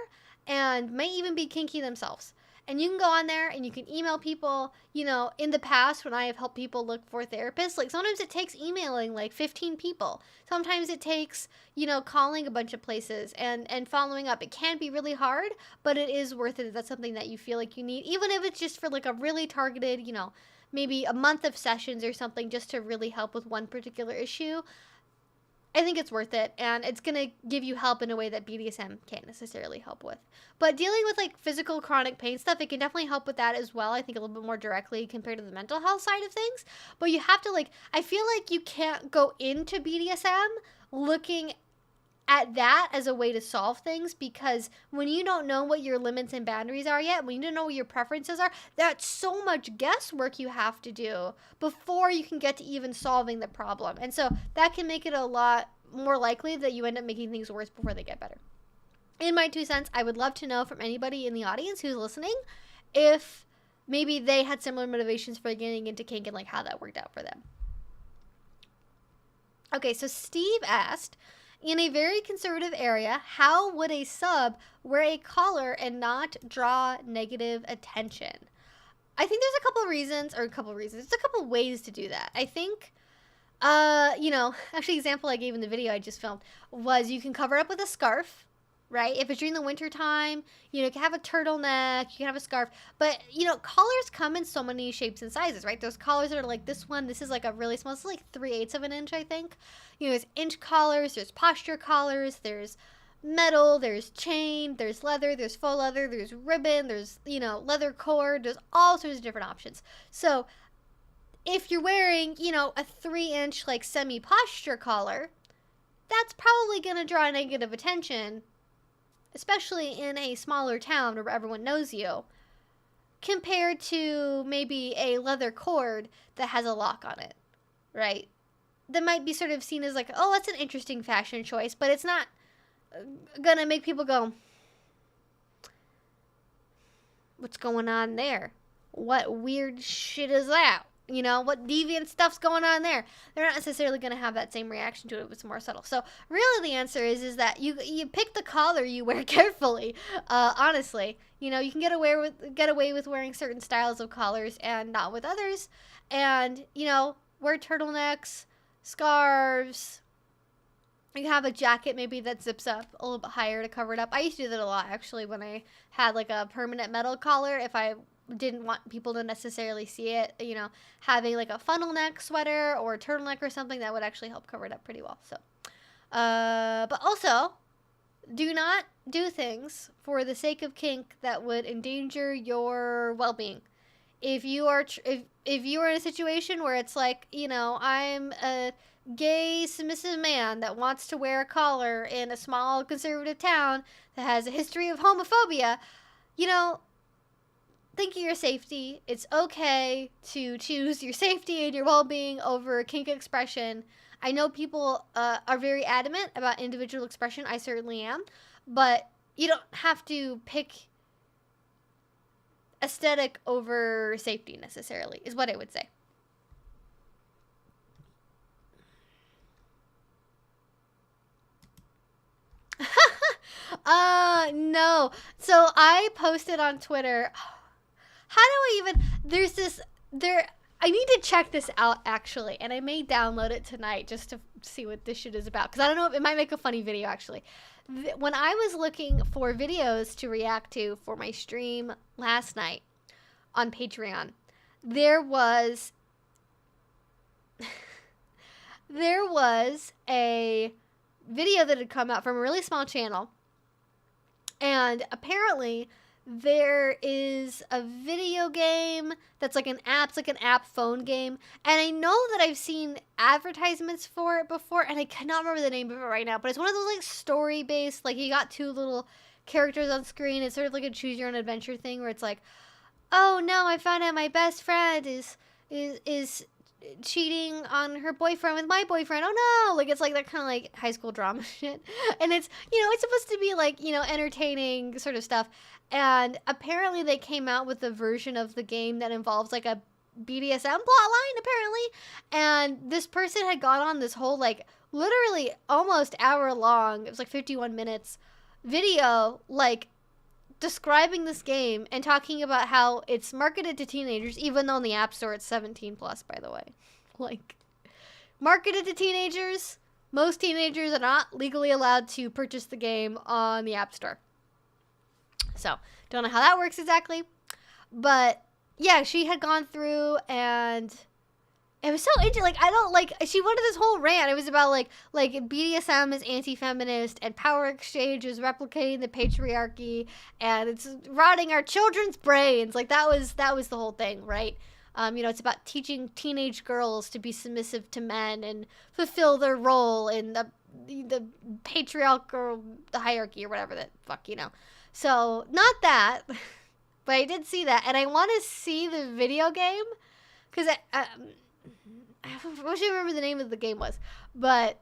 and may even be kinky themselves. And you can go on there and you can email people. You know, in the past when I have helped people look for therapists, like sometimes it takes emailing like 15 people. Sometimes it takes, you know, calling a bunch of places and following up. It can be really hard, but it is worth it if that's something that you feel like you need, even if it's just for like a really targeted, you know, maybe a month of sessions or something just to really help with one particular issue. I think it's worth it, and it's going to give you help in a way that BDSM can't necessarily help with. But dealing with like physical chronic pain stuff, it can definitely help with that as well. I think a little bit more directly compared to the mental health side of things. But you have to like, I feel like you can't go into BDSM looking at that as a way to solve things, because when you don't know what your limits and boundaries are yet, when you don't know what your preferences are, that's so much guesswork you have to do before you can get to even solving the problem. And so that can make it a lot more likely that you end up making things worse before they get better. In my 2 cents, I would love to know from anybody in the audience who's listening if maybe they had similar motivations for getting into kink and like how that worked out for them. Okay, so Steve asked, in a very conservative area, how would a sub wear a collar and not draw negative attention? I think there's a couple reasons. There's a couple ways to do that. I think, you know, actually, example I gave in the video I just filmed was you can cover it up with a scarf, right? If it's during the winter time, you know, you can have a turtleneck, you can have a scarf, but, you know, collars come in so many shapes and sizes, right? There's collars that are like this one. This is like a really small, this is like 3/8 of an inch, I think. You know, there's inch collars, there's posture collars, there's metal, there's chain, there's leather, there's faux leather, there's ribbon, there's, you know, leather cord, there's all sorts of different options. So if you're wearing, you know, a 3-inch like semi-posture collar, that's probably going to draw negative attention, especially in a smaller town where everyone knows you, compared to maybe a leather cord that has a lock on it, right? That might be sort of seen as like, oh, that's an interesting fashion choice, but it's not gonna make people go, what's going on there? What weird shit is that? You know, what deviant stuff's going on there? They're not necessarily going to have that same reaction to it if it's more subtle. So really the answer is that you pick the collar you wear carefully, honestly. You know, you can get away with wearing certain styles of collars and not with others. And, you know, wear turtlenecks, scarves. You have a jacket maybe that zips up a little bit higher to cover it up. I used to do that a lot, actually, when I had like a permanent metal collar. If I didn't want people to necessarily see it, you know, having like a funnel neck sweater or a turtleneck or something that would actually help cover it up pretty well. So, but also, do not do things for the sake of kink that would endanger your well-being. if you are if you are in a situation where it's like, you know, I'm a gay submissive man that wants to wear a collar in a small conservative town that has a history of homophobia, you know, think of your safety. It's okay to choose your safety and your well-being over kink expression. I know people are very adamant about individual expression. I certainly am. But you don't have to pick aesthetic over safety necessarily, is what I would say. No. So I posted on Twitter. How do I even, I need to check this out actually, and I may download it tonight just to see what this shit is about, because I don't know if it might make a funny video actually. When I was looking for videos to react to for my stream last night on Patreon, there was a video that had come out from a really small channel, and apparently there is a video game that's like an app. It's like an app phone game. And I know that I've seen advertisements for it before, and I cannot remember the name of it right now. But it's one of those like story-based, like you got two little characters on screen. It's sort of like a choose your own adventure thing where it's like, oh no, I found out my best friend is cheating on her boyfriend with my boyfriend. Oh no! Like it's like that kind of like high school drama shit. And it's, you know, it's supposed to be like, you know, entertaining sort of stuff. And apparently they came out with a version of the game that involves like a BDSM plotline, apparently. And this person had gone on this whole like literally almost hour long, it was like 51 minutes video, like describing this game and talking about how it's marketed to teenagers, even though in the App Store it's 17 plus, by the way. Like, marketed to teenagers. Most teenagers are not legally allowed to purchase the game on the App Store. So, don't know how that works exactly. But, yeah, she had gone through and it was so interesting. Like, I don't, like, she went to this whole rant. It was about, like BDSM is anti-feminist and power exchange is replicating the patriarchy and it's rotting our children's brains. Like, that was the whole thing, right? You know, it's about teaching teenage girls to be submissive to men and fulfill their role in the patriarchal hierarchy or whatever the fuck, you know. So, not that, but I did see that. And I want to see the video game because I wish I remember the name of the game was. But,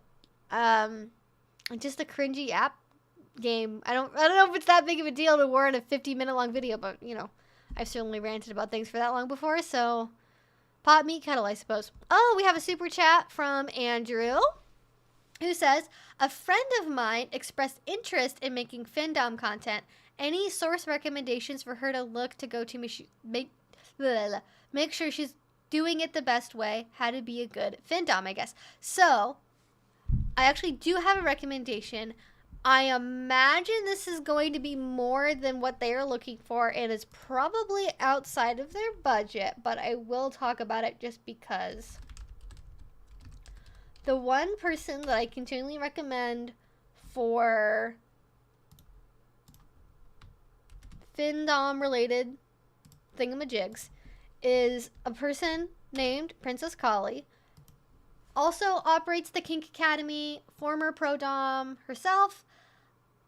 just a cringy app game. I don't know if it's that big of a deal to warrant a 50-minute long video, but, you know, I've certainly ranted about things for that long before, so pot meat kettle, I suppose. Oh, we have a super chat from Andrew, who says, a friend of mine expressed interest in making Finndom content. Any source recommendations for her to look to go to make sure she's doing it the best way? How to be a good Finndom, I guess. So, I actually do have a recommendation. I imagine this is going to be more than what they are looking for and is probably outside of their budget, but I will talk about it just because. The one person that I continually recommend for Finndom related thingamajigs is a person named Princess Kali. Also operates the Kink Academy, former pro-dom herself,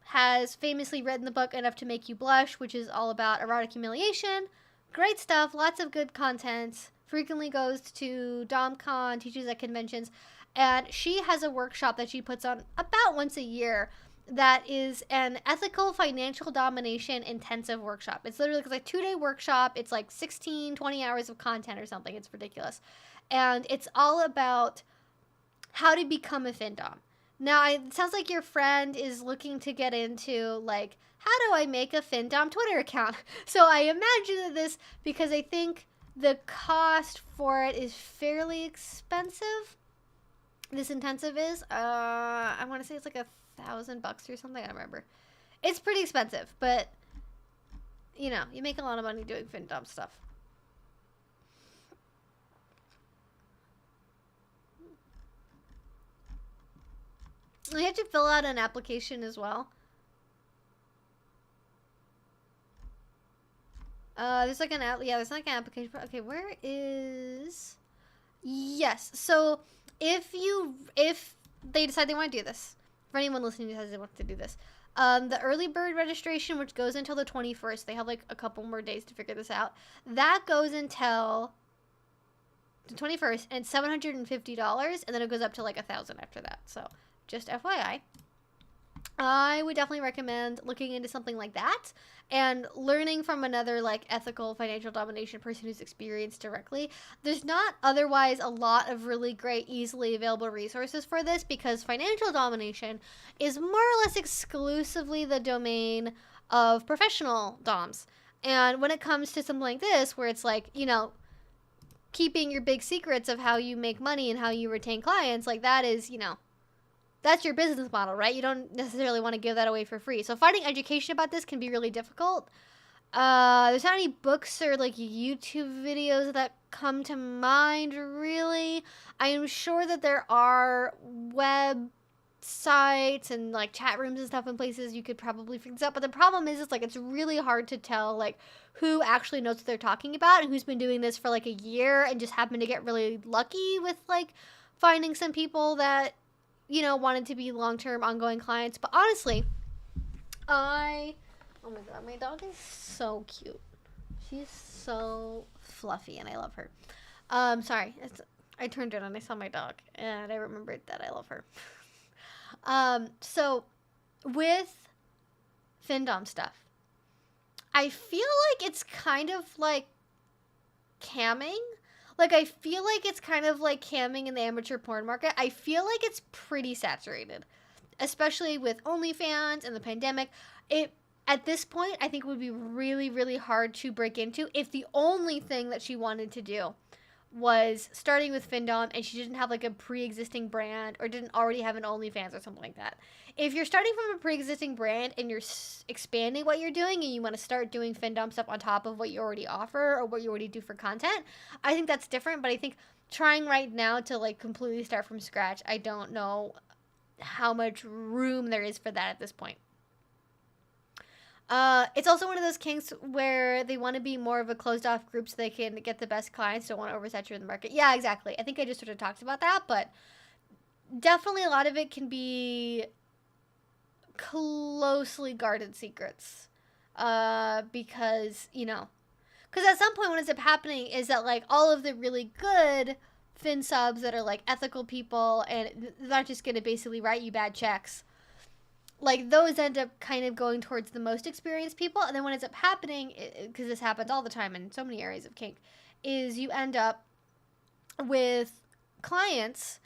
has famously written the book Enough to Make You Blush, which is all about erotic humiliation. Great stuff, lots of good content. Frequently goes to DomCon, teaches at conventions, and she has a workshop that she puts on about once a year that is an ethical financial domination intensive workshop. It's literally like a 2-day workshop. It's like 16, 20 hours of content or something. It's ridiculous. And it's all about how to become a Finndom. Now, it sounds like your friend is looking to get into, like, how do I make a Finndom Twitter account? So I imagine that this, because I think the cost for it is fairly expensive. This intensive is, I want to say it's like $1,000 or something. I don't remember. It's pretty expensive, but, you know, you make a lot of money doing Finndom stuff. You have to fill out an application as well. There's like an app. Yeah, there's like an application. Okay, where is? Yes. So if they decide they want to do this, for anyone listening who decides they want to do this, the early bird registration, which goes until the 21st, they have like a couple more days to figure this out. That goes until the 21st, and it's $750, and then it goes up to like $1,000 after that. So just FYI. I would definitely recommend looking into something like that and learning from another like ethical financial domination person who's experienced directly. There's not otherwise a lot of really great, easily available resources for this because financial domination is more or less exclusively the domain of professional doms. And when it comes to something like this, where it's like, you know, keeping your big secrets of how you make money and how you retain clients, like that is, you know, that's your business model, right? You don't necessarily want to give that away for free. So finding education about this can be really difficult. There's not any books or like YouTube videos that come to mind, really. I am sure that there are websites and like chat rooms and stuff in places you could probably figure this out. But the problem is, it's like it's really hard to tell like who actually knows what they're talking about and who's been doing this for like a year and just happened to get really lucky with like finding some people that, you know, wanted to be long-term ongoing clients. But honestly, oh my god, my dog is so cute. She's so fluffy and I love her. Sorry, I turned it on, I saw my dog and I remembered that I love her. So with Finndom stuff, I feel like it's kind of like camming. Like, I feel like it's kind of like camming in the amateur porn market. I feel like it's pretty saturated, especially with OnlyFans and the pandemic. At this point, I think it would be really, really hard to break into if the only thing that she wanted to do was starting with Finndom and she didn't have like a pre-existing brand or didn't already have an OnlyFans or something like that. If you're starting from a pre-existing brand and you're expanding what you're doing and you want to start doing Finndom stuff on top of what you already offer or what you already do for content, I think that's different. But I think trying right now to like completely start from scratch, I don't know how much room there is for that at this point. It's also one of those kinks where they want to be more of a closed off group so they can get the best clients, don't want to oversaturate the market. Yeah, exactly. I think I just sort of talked about that, but definitely a lot of it can be closely guarded secrets. Because, you know, because at some point what ends up happening is that like all of the really good Fin subs that are like ethical people and they're not just going to basically write you bad checks, like those end up kind of going towards the most experienced people. And then what ends up happening, because this happens all the time in so many areas of kink, is you end up with clients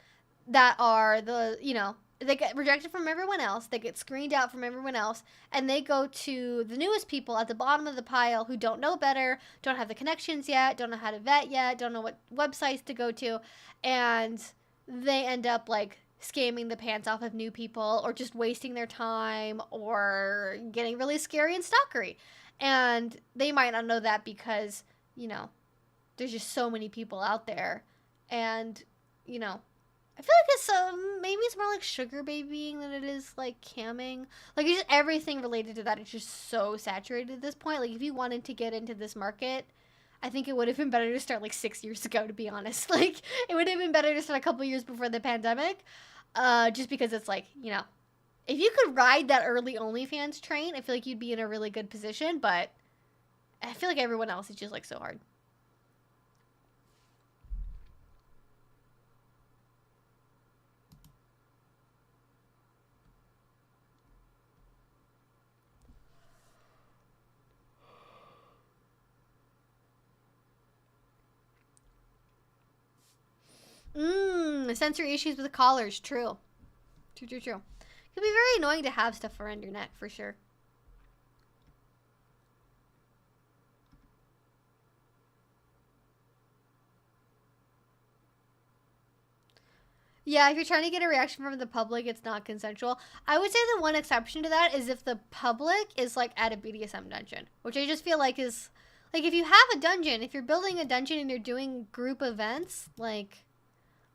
that are the, you know, they get rejected from everyone else, they get screened out from everyone else, and they go to the newest people at the bottom of the pile who don't know better, don't have the connections yet, don't know how to vet yet, don't know what websites to go to, and they end up like scamming the pants off of new people or just wasting their time or getting really scary and stalkery. And they might not know that because, you know, there's just so many people out there. And, you know, I feel like it's maybe it's more like sugar babying than it is like camming. Like it's just everything related to that is just so saturated at this point. Like if you wanted to get into this market, I think it would have been better to start like 6 years ago, to be honest. Like it would have been better to start a couple years before the pandemic. Just because it's like, you know, if you could ride that early OnlyFans train, I feel like you'd be in a really good position, but I feel like everyone else is just like so hard. Sensory issues with collars. True. True. It can be very annoying to have stuff around your neck, for sure. Yeah, if you're trying to get a reaction from the public, it's not consensual. I would say the one exception to that is if the public is like at a BDSM dungeon, which I just feel like is like if you have a dungeon, if you're building a dungeon and you're doing group events, like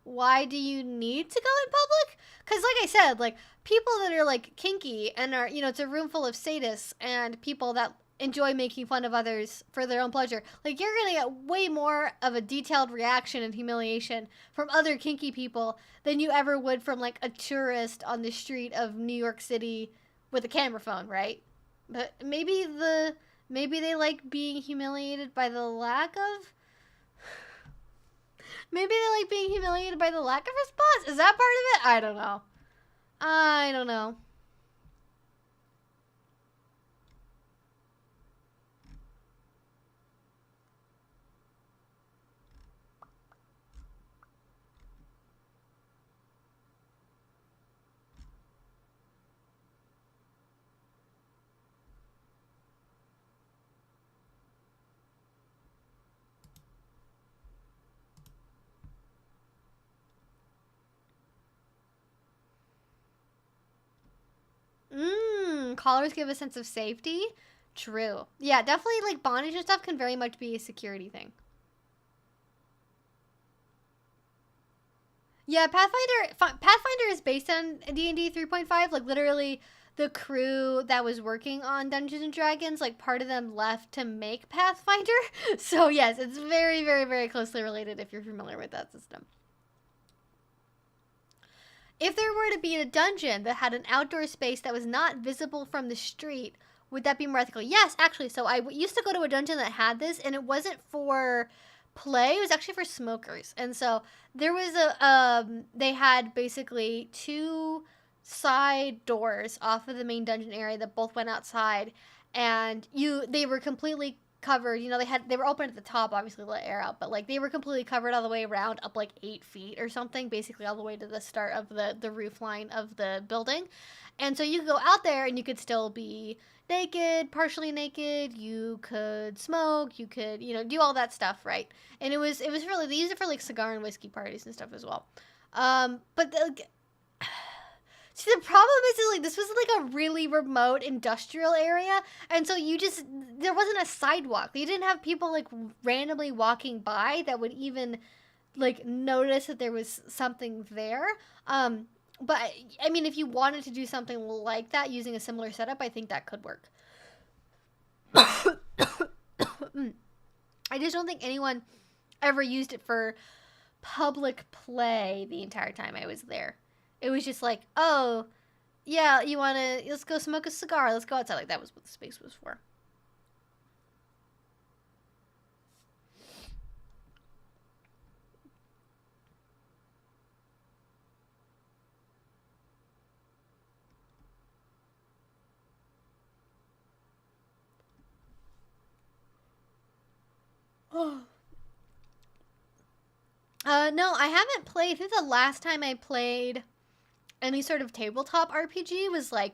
why do you need to go in public? Because like I said, like people that are like kinky and are, you know, it's a room full of sadists and people that enjoy making fun of others for their own pleasure. Like, you're gonna get way more of a detailed reaction and humiliation from other kinky people than you ever would from, like, a tourist on the street of New York City with a camera phone, right? But maybe they like being humiliated by the lack of... Maybe they like being humiliated by the lack of response. Is that part of it? I don't know. I don't know. Collars give a sense of safety. True. Yeah, definitely, like, bondage and stuff can very much be a security thing. Yeah, Pathfinder is based on D&D 3.5. Like, literally, the crew that was working on Dungeons and Dragons, like, part of them left to make Pathfinder. So, yes, it's very, very, very closely related if you're familiar with that system. If there were to be a dungeon that had an outdoor space that was not visible from the street, would that be more ethical? Yes, actually. So I used to go to a dungeon that had this, and it wasn't for play. It was actually for smokers. And so there was they had basically 2 side doors off of the main dungeon area that both went outside, and they were completely covered. You know, they were open at the top, obviously, to let air out, but, like, they were completely covered all the way around, up like 8 feet or something, basically all the way to the start of the roof line of the building. And so you could go out there and you could still be naked, partially naked. You could smoke. You could, you know, do all that stuff, right? And it was really, they used it for, like, cigar and whiskey parties and stuff as well. But see, the problem is, like, this was, like, a really remote industrial area, and so there wasn't a sidewalk. You didn't have people, like, randomly walking by that would even, like, notice that there was something there. But, I mean, if you wanted to do something like that using a similar setup, I think that could work. I just don't think anyone ever used it for public play the entire time I was there. It was just like, oh, yeah, let's go smoke a cigar. Let's go outside. Like, that was what the space was for. Oh. No, I haven't played. I think the last time I played any sort of tabletop RPG was, like,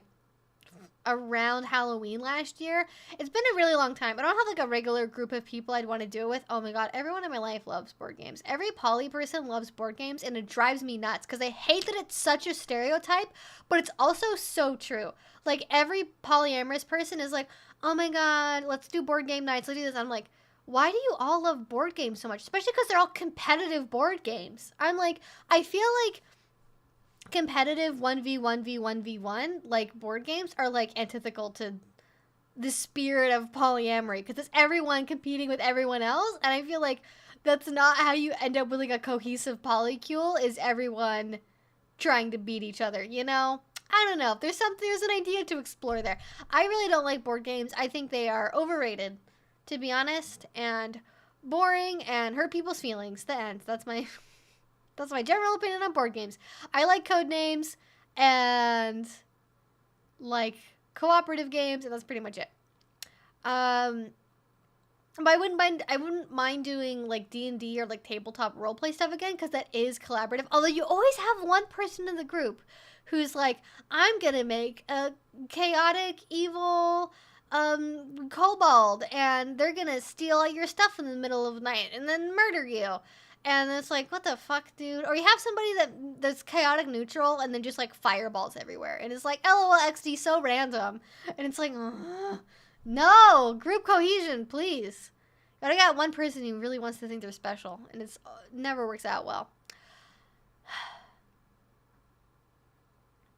around Halloween last year. It's been a really long time. I don't have, like, a regular group of people I'd want to do it with. Oh my god, everyone in my life loves board games. Every poly person loves board games, and it drives me nuts because I hate that it's such a stereotype, but it's also so true. Like, every polyamorous person is like, oh my god, let's do board game nights, let's do this. I'm like, why do you all love board games so much? Especially because they're all competitive board games. I'm like, I feel like competitive 1v1v1v1 like board games are, like, antithetical to the spirit of polyamory, because it's everyone competing with everyone else, and I feel like that's not how you end up with, like, a cohesive polycule, is everyone trying to beat each other, you know? I don't know. There's an idea to explore there. I really don't like board games. I think they are overrated, to be honest, and boring and hurt people's feelings. The end. That's my general opinion on board games. I like code names and, like, cooperative games, and that's pretty much it. But I wouldn't mind doing, like, D&D or, like, tabletop roleplay stuff again, because that is collaborative. Although you always have one person in the group who's like, I'm gonna make a chaotic, evil kobold, and they're gonna steal all your stuff in the middle of the night and then murder you. And it's like, what the fuck, dude? Or you have somebody that's chaotic neutral and then just, like, fireballs everywhere. And it's like, LOL XD, so random. And it's like, no, group cohesion, please. But I got one person who really wants to think they're special, and it never works out well.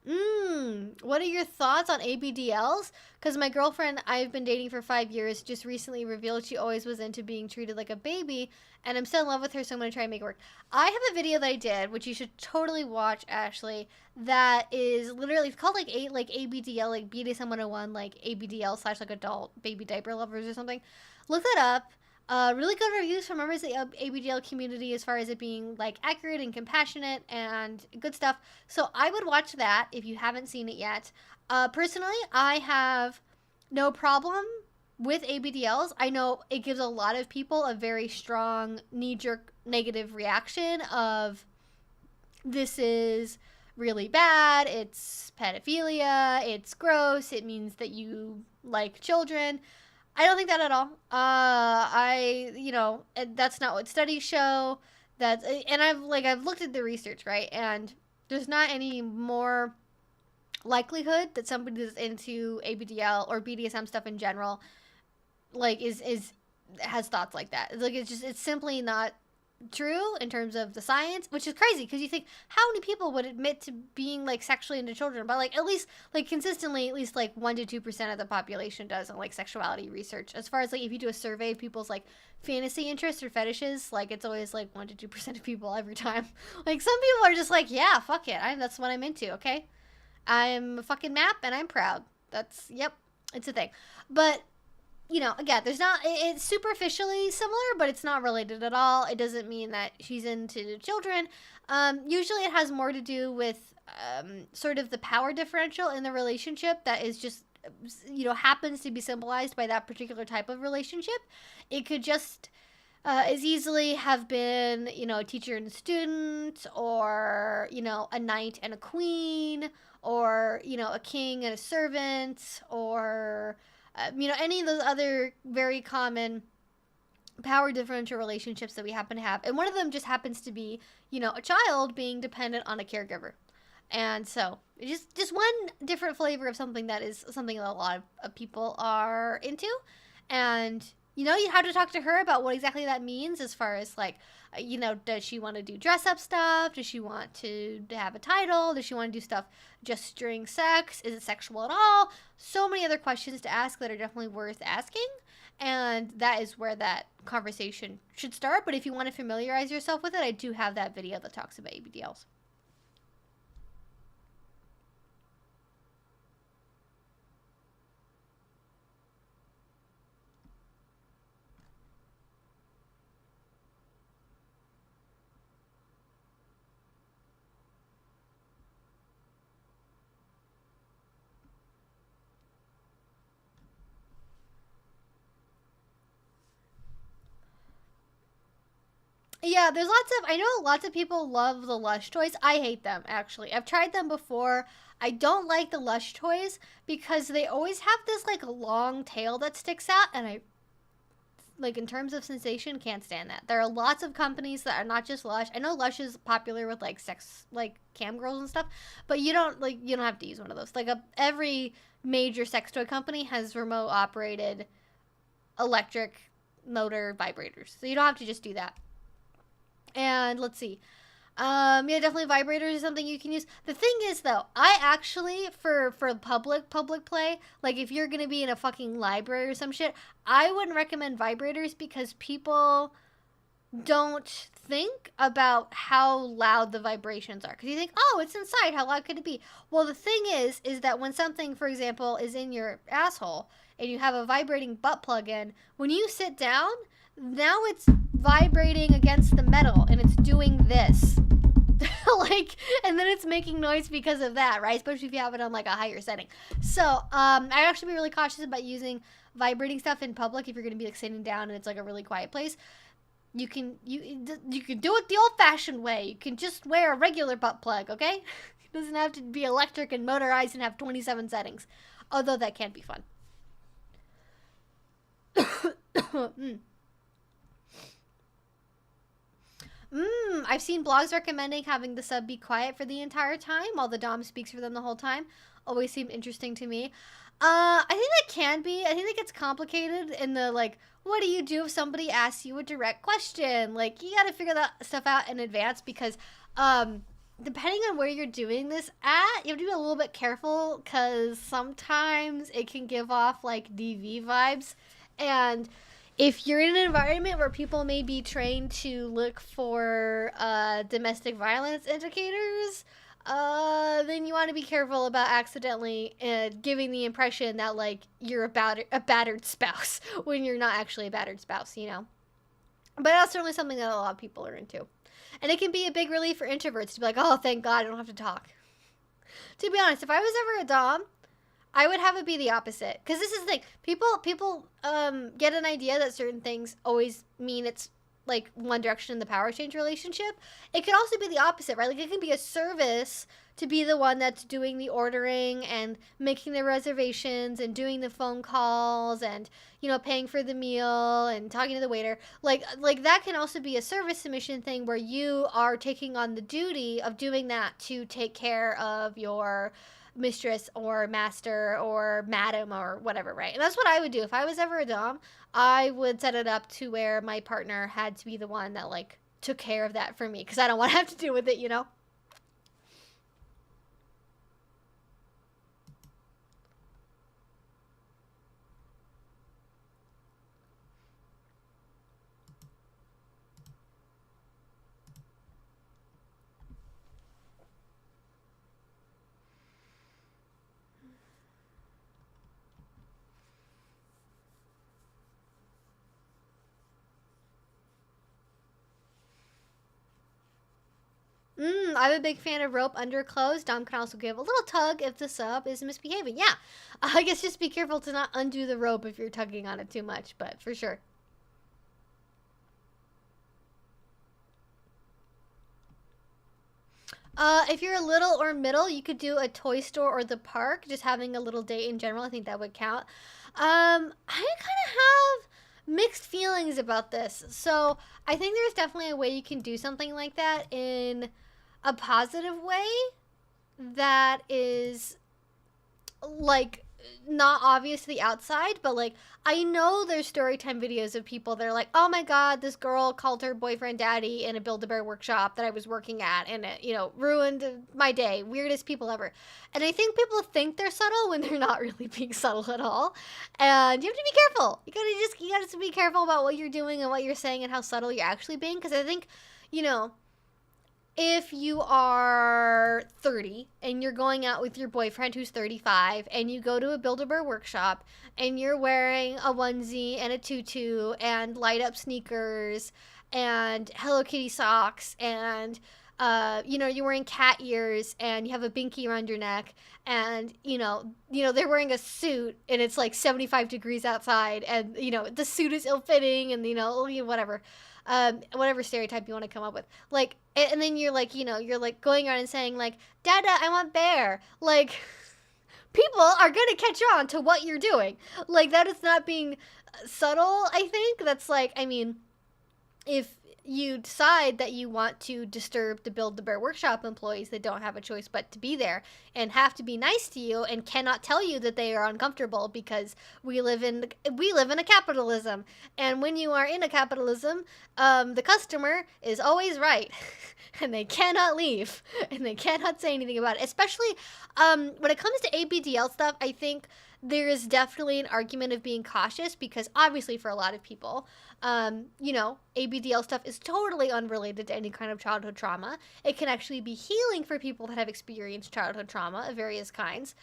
What are your thoughts on ABDLs? Because my girlfriend I've been dating for 5 years just recently revealed she always was into being treated like a baby, and I'm still in love with her, so I'm going to try and make it work. I have a video that I did, which you should totally watch, Ashley, that is literally called like ABDL, like BDSM 101, like ABDL slash like adult baby diaper lovers or something. Look that up. Really good reviews from members of the ABDL community as far as it being like accurate and compassionate and good stuff. So I would watch that if you haven't seen it yet. Personally, I have no problem with ABDLs. I know it gives a lot of people a very strong knee-jerk negative reaction of this is really bad, it's pedophilia, it's gross, it means that you like children. I don't think that at all. That's not what studies show. And I've looked at the research, right? And there's not any more likelihood that somebody that's into ABDL or BDSM stuff in general, like, has thoughts like that. Like, it's simply not true in terms of the science, which is crazy because you think how many people would admit to being like sexually into children, but like at least like consistently at least like 1 to 2% of the population does on like sexuality research. As far as like if you do a survey of people's like fantasy interests or fetishes, like it's always like 1 to 2% of people every time. Like some people are just like, yeah, fuck it, that's what I'm into. Okay, I'm a fucking map and I'm proud. Yep, it's a thing. But again, it's superficially similar, but it's not related at all. It doesn't mean that she's into children. Usually it has more to do with sort of the power differential in the relationship that is just, happens to be symbolized by that particular type of relationship. It could just as easily have been, a teacher and a student, or, a knight and a queen, or, a king and a servant, or any of those other very common power differential relationships that we happen to have. And one of them just happens to be, a child being dependent on a caregiver. And so just one different flavor of something that is something that a lot of people are into. And, you have to talk to her about what exactly that means as far as like, does she want to do dress up stuff? Does she want to have a title? Does she want to do stuff just during sex? Is it sexual at all? So many other questions to ask that are definitely worth asking. And that is where that conversation should start. But if you want to familiarize yourself with it, I do have that video that talks about ABDLs. Yeah, I know lots of people love the Lush toys. I hate them, actually. I've tried them before. I don't like the Lush toys because they always have this, like, long tail that sticks out, and I, like, in terms of sensation, can't stand that. There are lots of companies that are not just Lush. I know Lush is popular with, like, sex, like, cam girls and stuff, but you don't have to use one of those. Like, every major sex toy company has remote-operated electric motor vibrators, so you don't have to just do that. And let's see. Yeah, definitely vibrators is something you can use. The thing is, though, I actually, for public play, like if you're going to be in a fucking library or some shit, I wouldn't recommend vibrators because people don't think about how loud the vibrations are. Because you think, oh, it's inside. How loud could it be? Well, the thing is that when something, for example, is in your asshole and you have a vibrating butt plug in, when you sit down, now it's vibrating against the metal and it's doing this. Like, and then it's making noise because of that, right? Especially if you have it on like a higher setting. So I actually be really cautious about using vibrating stuff in public if you're going to be like sitting down and it's like a really quiet place. You can do it the old-fashioned way. You can just wear a regular butt plug, okay? It doesn't have to be electric and motorized and have 27 settings, although that can be fun. I've seen blogs recommending having the sub be quiet for the entire time while the dom speaks for them the whole time. Always seemed interesting to me. I think that can be. I think that gets complicated in the, like, what do you do if somebody asks you a direct question? Like, you gotta figure that stuff out in advance because, depending on where you're doing this at, you have to be a little bit careful because sometimes it can give off like DV vibes. And if you're in an environment where people may be trained to look for domestic violence indicators, then you want to be careful about accidentally giving the impression that like you're a battered spouse when you're not actually a battered spouse, you know. But that's certainly something that a lot of people are into. And it can be a big relief for introverts to be like, oh, thank God, I don't have to talk. To be honest, if I was ever a dom, I would have it be the opposite. Because this is the thing. People get an idea that certain things always mean it's like one direction in the power exchange relationship. It could also be the opposite, right? Like it can be a service to be the one that's doing the ordering and making the reservations and doing the phone calls and, you know, paying for the meal and talking to the waiter. Like that can also be a service submission thing where you are taking on the duty of doing that to take care of your mistress or master or madam or whatever, right? And that's what I would do if I was ever a dom. I would set it up to where my partner had to be the one that like took care of that for me because I don't want to have to deal with it, you know. I'm a big fan of rope under clothes. Dom can also give a little tug if the sub is misbehaving. Yeah, I guess just be careful to not undo the rope if you're tugging on it too much, but for sure. If you're a little or middle, you could do a toy store or the park, just having a little date in general. I think that would count. I kind of have mixed feelings about this. So I think there's definitely a way you can do something like that in a positive way that is like not obvious to the outside, but like I know there's story time videos of people that are like, oh my god, this girl called her boyfriend daddy in a Build-A-Bear workshop that I was working at, and it, you know, ruined my day. Weirdest people ever. And I think people think they're subtle when they're not really being subtle at all. And you have to be careful. You gotta be careful about what you're doing and what you're saying and how subtle you're actually being, because I think, you know, if you are 30 and you're going out with your boyfriend who's 35 and you go to a Build-A-Bear workshop and you're wearing a onesie and a tutu and light up sneakers and Hello Kitty socks and you know, you're wearing cat ears and you have a binky around your neck and they're wearing a suit and it's like 75 degrees outside and the suit is ill-fitting and whatever. Whatever stereotype you want to come up with. Like, and then you're like, you're like going around and saying like, Dada, I want bear. Like, people are going to catch on to what you're doing. Like, that is not being subtle, I think. That's like, I mean, if you decide that you want to disturb the Build-A-Bear workshop employees that don't have a choice but to be there and have to be nice to you and cannot tell you that they are uncomfortable because we live in a capitalism, and when you are in a capitalism, the customer is always right and they cannot leave and they cannot say anything about it. Especially when it comes to ABDL stuff, I think there is definitely an argument of being cautious because obviously for a lot of people, ABDL stuff is totally unrelated to any kind of childhood trauma. It can actually be healing for people that have experienced childhood trauma of various kinds.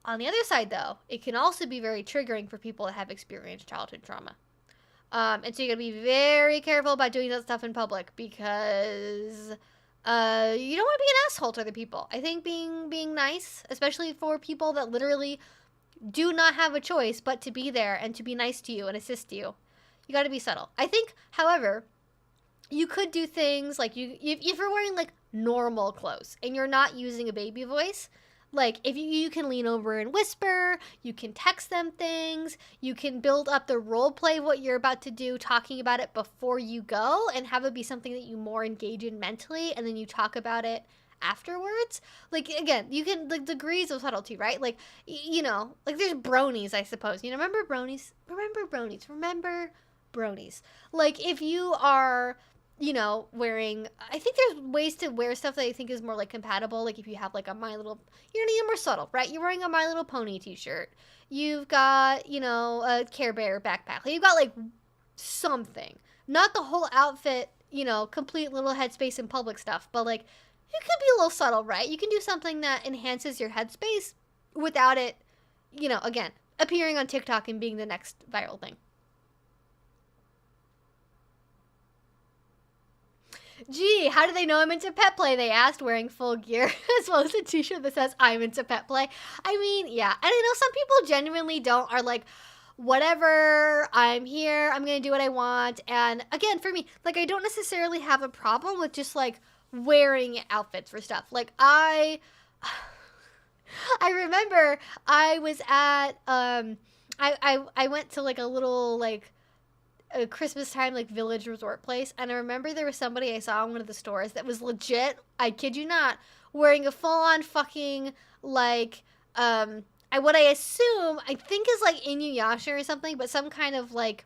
On the other side, though, it can also be very triggering for people that have experienced childhood trauma. And so you gotta be very careful about doing that stuff in public because you don't want to be an asshole to other people. I think being nice, especially for people that literally do not have a choice but to be there and to be nice to you and assist you. You got to be subtle. I think, however, you could do things like if you're wearing like normal clothes and you're not using a baby voice, like if you can lean over and whisper, you can text them things, you can build up the role play of what you're about to do, talking about it before you go and have it be something that you more engage in mentally, and then you talk about it afterwards. Like, again, you can, like, degrees of subtlety, right? Like, like there's bronies, I suppose. Remember bronies? Remember bronies. Like, if you are you know, wearing, I think there's ways to wear stuff that I think is more like compatible. Like if you have like a My Little, you're gonna get more subtle, right? You're wearing a My Little Pony t-shirt. You've got, you know, a Care Bear backpack. Like, you've got like something, not the whole outfit, you know, complete little headspace in public stuff, but like you can be a little subtle, right? You can do something that enhances your headspace without it, you know, again, appearing on TikTok and being the next viral thing. Gee, how do they know I'm into pet play? They asked, wearing full gear as well as a t-shirt that says I'm into pet play. I mean, yeah. And I know some people genuinely don't, are like, whatever, I'm here, I'm gonna do what I want. And again, for me, like, I don't necessarily have a problem with just like wearing outfits for stuff. Like I remember I was at I went to like a little like a Christmas time like village resort place, and I remember there was somebody I saw in one of the stores that was legit, I kid you not, wearing a full-on fucking like what I assume, I think is like Inuyasha or something, but some kind of like,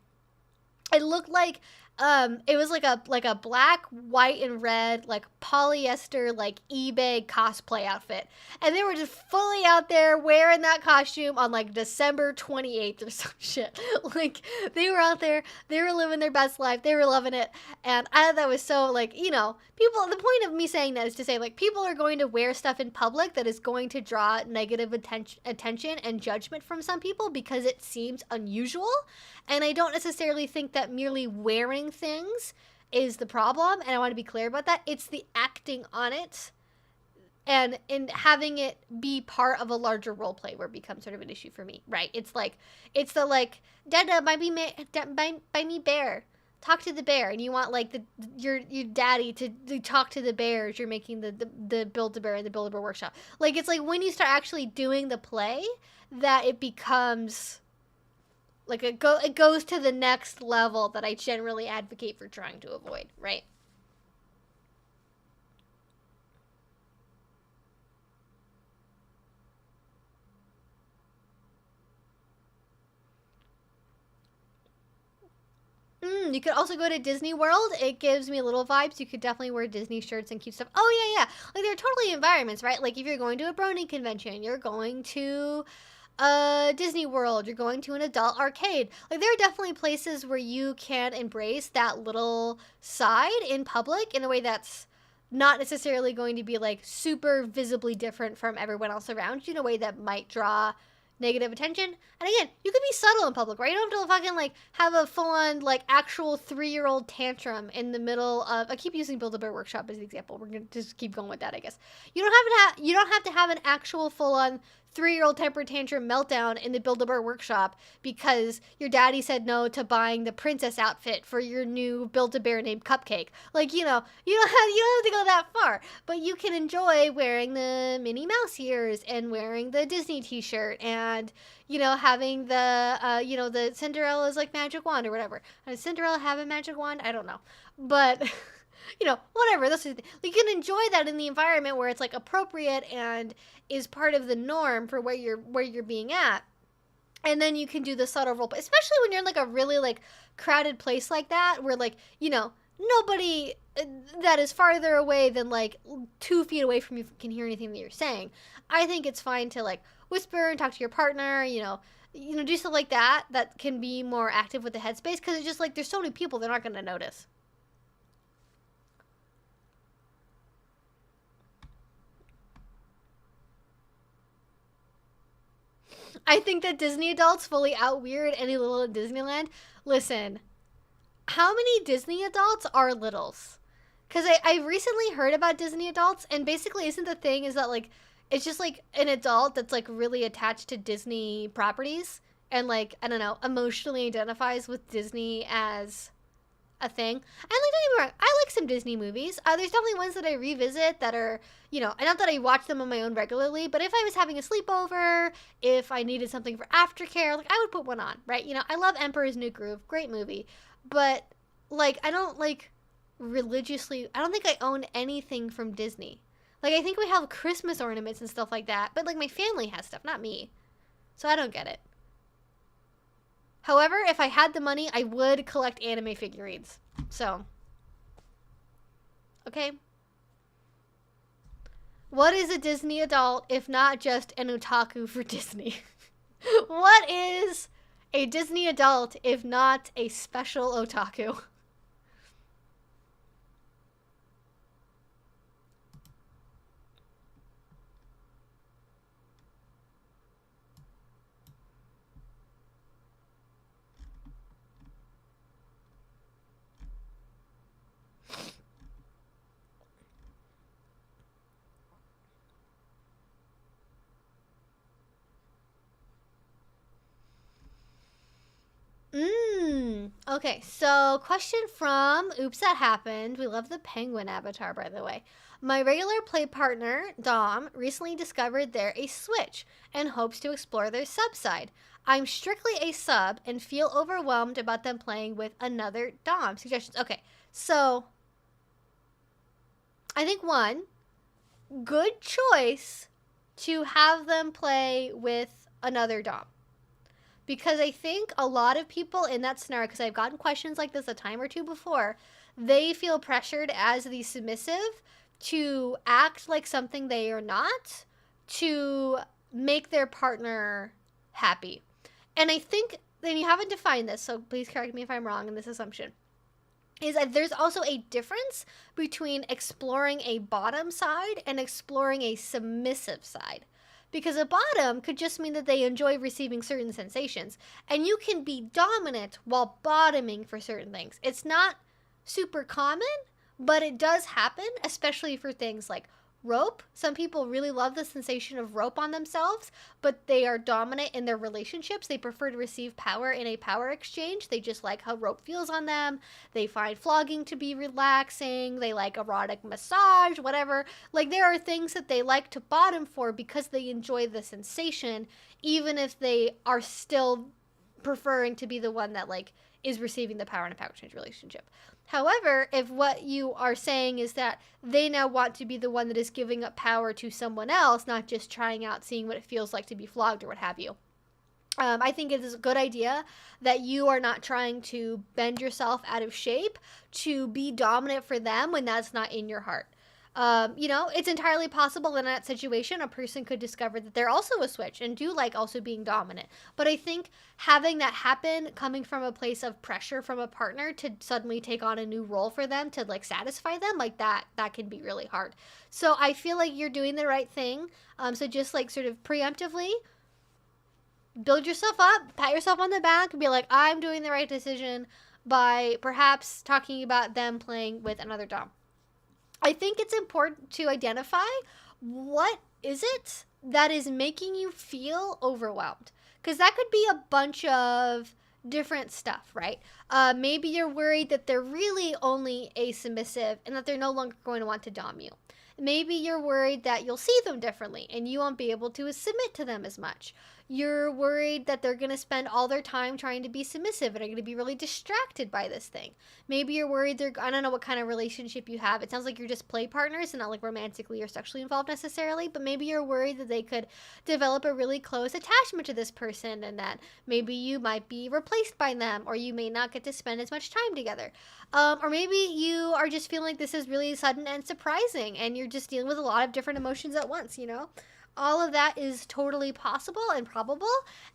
it looked like it was like a black, white, and red like polyester like eBay cosplay outfit, and they were just fully out there wearing that costume on like December 28th or some shit. Like they were out there, they were living their best life, they were loving it, and I thought that was so like, you know, people. The point of me saying that is to say like people are going to wear stuff in public that is going to draw negative attention and judgment from some people because it seems unusual. And I don't necessarily think that merely wearing things is the problem, and I want to be clear about that. It's the acting on it and in having it be part of a larger role play where it becomes sort of an issue for me, right? It's like, it's the like, Dada, buy me bear. Talk to the bear, and you want like your daddy to talk to the bears. You're making the Build-A-Bear in the Build-A-Bear workshop. Like, it's like when you start actually doing the play that it becomes like it goes to the next level that I generally advocate for trying to avoid, right? You could also go to Disney World. It gives me little vibes. You could definitely wear Disney shirts and cute stuff. Oh, yeah, yeah. Like, they're totally environments, right? Like, if you're going to a Brony convention, you're going to Disney World, you're going to an adult arcade. Like, there are definitely places where you can embrace that little side in public in a way that's not necessarily going to be, like, super visibly different from everyone else around you, in a way that might draw negative attention. And again, you could be subtle in public, right? You don't have to fucking like have a full-on like actual 3-year-old tantrum in the middle of, I keep using Build-A-Bear Workshop as an example. We're gonna just keep going with that, I guess. You don't have to have an actual full-on 3-year-old temper tantrum meltdown in the Build-A-Bear Workshop because your daddy said no to buying the princess outfit for your new Build-A-Bear named Cupcake. Like, you know, you don't have to go that far, but you can enjoy wearing the Minnie Mouse ears and wearing the Disney t-shirt and, you know, having the, you know, the Cinderella's like magic wand or whatever. Does Cinderella have a magic wand? I don't know. But, you know, whatever. That's the thing. You can enjoy that in the environment where it's like appropriate and is part of the norm for where you're being at. And then you can do the subtle role play, especially when you're in like a really like crowded place like that, where like, you know, nobody that is farther away than like 2 feet away from you can hear anything that you're saying. I think it's fine to like whisper and talk to your partner, you know, do stuff like that that can be more active with the headspace, because it's just like there's so many people, they're not going to notice. I think that Disney adults fully out weird any little in Disneyland. Listen, how many Disney adults are littles? Because I recently heard about Disney adults, and basically isn't the thing is that like it's just like an adult that's like really attached to Disney properties and like, I don't know, emotionally identifies with Disney as a thing. And like, don't get me wrong, I like some Disney movies. There's definitely ones that I revisit that are, you know, not that I watch them on my own regularly, but if I was having a sleepover, if I needed something for aftercare, like I would put one on, right? You know, I love Emperor's New Groove, great movie, but like I don't like religiously, I don't think I own anything from Disney. Like, I think we have Christmas ornaments and stuff like that, but like my family has stuff, not me. So I don't get it. However, if I had the money, I would collect anime figurines. So, okay? What is a Disney adult if not just an otaku for Disney? What is a Disney adult if not a special otaku? Okay, so question from Oops That Happened. We love the penguin avatar, by the way. My regular play partner, Dom, recently discovered they're a switch and hopes to explore their sub side. I'm strictly a sub and feel overwhelmed about them playing with another Dom. Suggestions? Okay, so I think one, good choice to have them play with another Dom. Because I think a lot of people in that scenario, because I've gotten questions like this a time or two before, they feel pressured as the submissive to act like something they are not to make their partner happy. And I think, and you haven't defined this, so please correct me if I'm wrong in this assumption, is that there's also a difference between exploring a bottom side and exploring a submissive side. Because a bottom could just mean that they enjoy receiving certain sensations. And you can be dominant while bottoming for certain things. It's not super common, but it does happen, especially for things like rope. Some people really love the sensation of rope on themselves, but they are dominant in their relationships. They prefer to receive power in a power exchange. They just like how rope feels on them. They find flogging to be relaxing. They like erotic massage, whatever. Like there are things that they like to bottom for because they enjoy the sensation, even if they are still preferring to be the one that like is receiving the power in a power exchange relationship. However, if what you are saying is that they now want to be the one that is giving up power to someone else, not just trying out, seeing what it feels like to be flogged or what have you, I think it is a good idea that you are not trying to bend yourself out of shape to be dominant for them when that's not in your heart. It's entirely possible that in that situation, a person could discover that they're also a switch and do like also being dominant. But I think having that happen coming from a place of pressure from a partner to suddenly take on a new role for them to like satisfy them, like that can be really hard. So I feel like you're doing the right thing. So just like sort of preemptively build yourself up, pat yourself on the back, and be like, I'm doing the right decision by perhaps talking about them playing with another dom. I think it's important to identify what is it that is making you feel overwhelmed. Because that could be a bunch of different stuff, right? Maybe you're worried that they're really only a submissive and that they're no longer going to want to dom you. Maybe you're worried that you'll see them differently and you won't be able to submit to them as much. You're worried that they're going to spend all their time trying to be submissive and are going to be really distracted by this thing. Maybe you're worried I don't know what kind of relationship you have. It sounds like you're just play partners and not like romantically or sexually involved necessarily, but maybe you're worried that they could develop a really close attachment to this person and that maybe you might be replaced by them or you may not get to spend as much time together. Or maybe you are just feeling like this is really sudden and surprising and you're just dealing with a lot of different emotions at once, you know? All of that is totally possible and probable.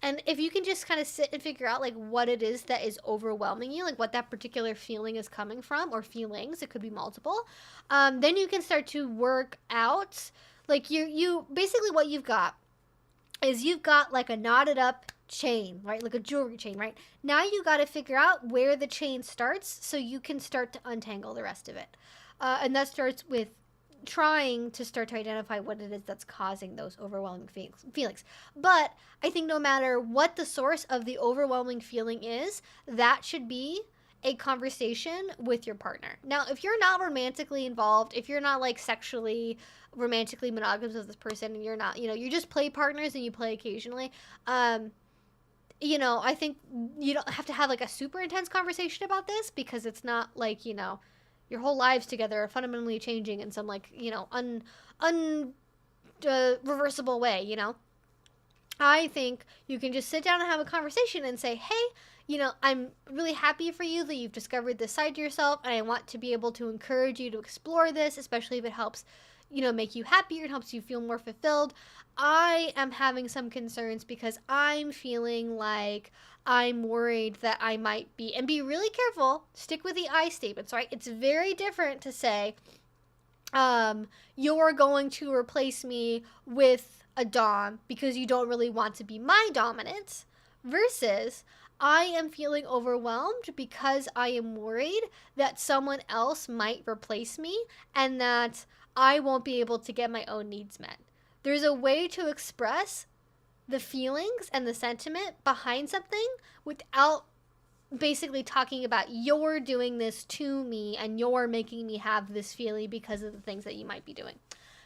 And if you can just kind of sit and figure out like what it is that is overwhelming you, like what that particular feeling is coming from, or feelings, it could be multiple, then you can start to work out like you basically what you've got is you've got like a knotted up chain, right? Like a jewelry chain, right? Now you got to figure out where the chain starts so you can start to untangle the rest of it. And that starts with trying to start to identify what it is that's causing those overwhelming feelings. But I think no matter what the source of the overwhelming feeling is, that should be a conversation with your partner. Now, if you're not romantically involved, if you're not like sexually romantically monogamous with this person and you're not, you're just play partners and you play occasionally, I think you don't have to have like a super intense conversation about this because it's not like, your whole lives together are fundamentally changing in some like, reversible way, I think you can just sit down and have a conversation and say, hey, you know, I'm really happy for you that you've discovered this side to yourself, and I want to be able to encourage you to explore this, especially if it helps, you know, make you happier and helps you feel more fulfilled. I am having some concerns because I'm feeling like I'm worried that I might be, and be really careful, stick with the I statements, right? It's very different to say, you're going to replace me with a dom because you don't really want to be my dominant, versus I am feeling overwhelmed because I am worried that someone else might replace me and that I won't be able to get my own needs met. There's a way to express the feelings and the sentiment behind something without basically talking about you're doing this to me and you're making me have this feeling because of the things that you might be doing.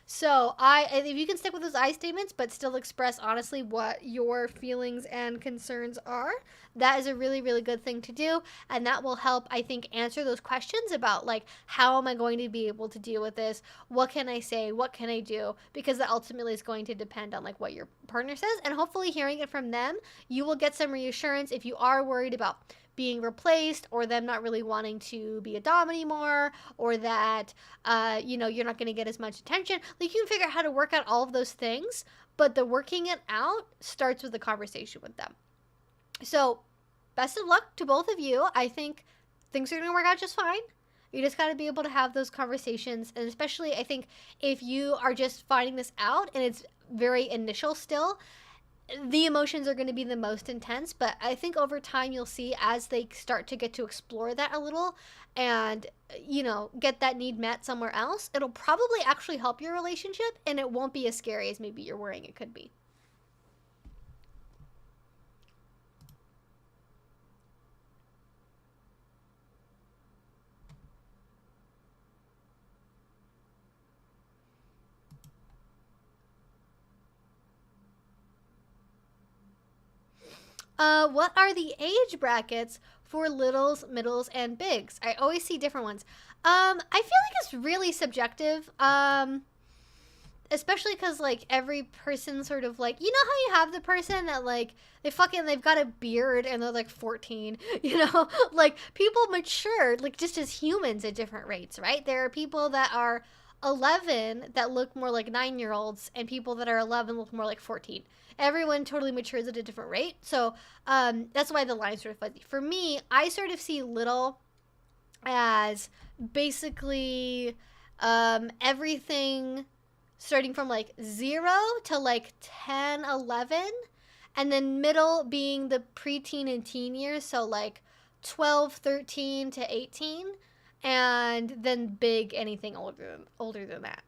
So if you can stick with those I statements, but still express honestly what your feelings and concerns are, that is a really, really good thing to do. And that will help, I think, answer those questions about like, how am I going to be able to deal with this? What can I say? What can I do? Because that ultimately is going to depend on like what your partner says. And hopefully hearing it from them, you will get some reassurance if you are worried about being replaced, or them not really wanting to be a dom anymore, or that you know, you're not going to get as much attention. Like, you can figure out how to work out all of those things, but the working it out starts with a conversation with them. So best of luck to both of you. I think things are going to work out just fine. You just got to be able to have those conversations, and especially I think if you are just finding this out and it's very initial still, the emotions are going to be the most intense. But I think over time you'll see, as they start to get to explore that a little and, you know, get that need met somewhere else, it'll probably actually help your relationship, and it won't be as scary as maybe you're worrying it could be. What are the age brackets for littles, middles, and bigs? I always see different ones. I feel like it's really subjective. Especially because like every person sort of like, you know how you have the person that like they've got a beard and they're like 14, you know? Like, people mature like just as humans at different rates, right? There are people that are 11 that look more like 9-year-olds, and people that are 11 look more like 14. Everyone totally matures at a different rate. So that's why the line's sort of fuzzy. For me, I sort of see little as basically everything starting from like 0 to like 10, 11, and then middle being the preteen and teen years, so like 12, 13 to 18, and then big anything older than that,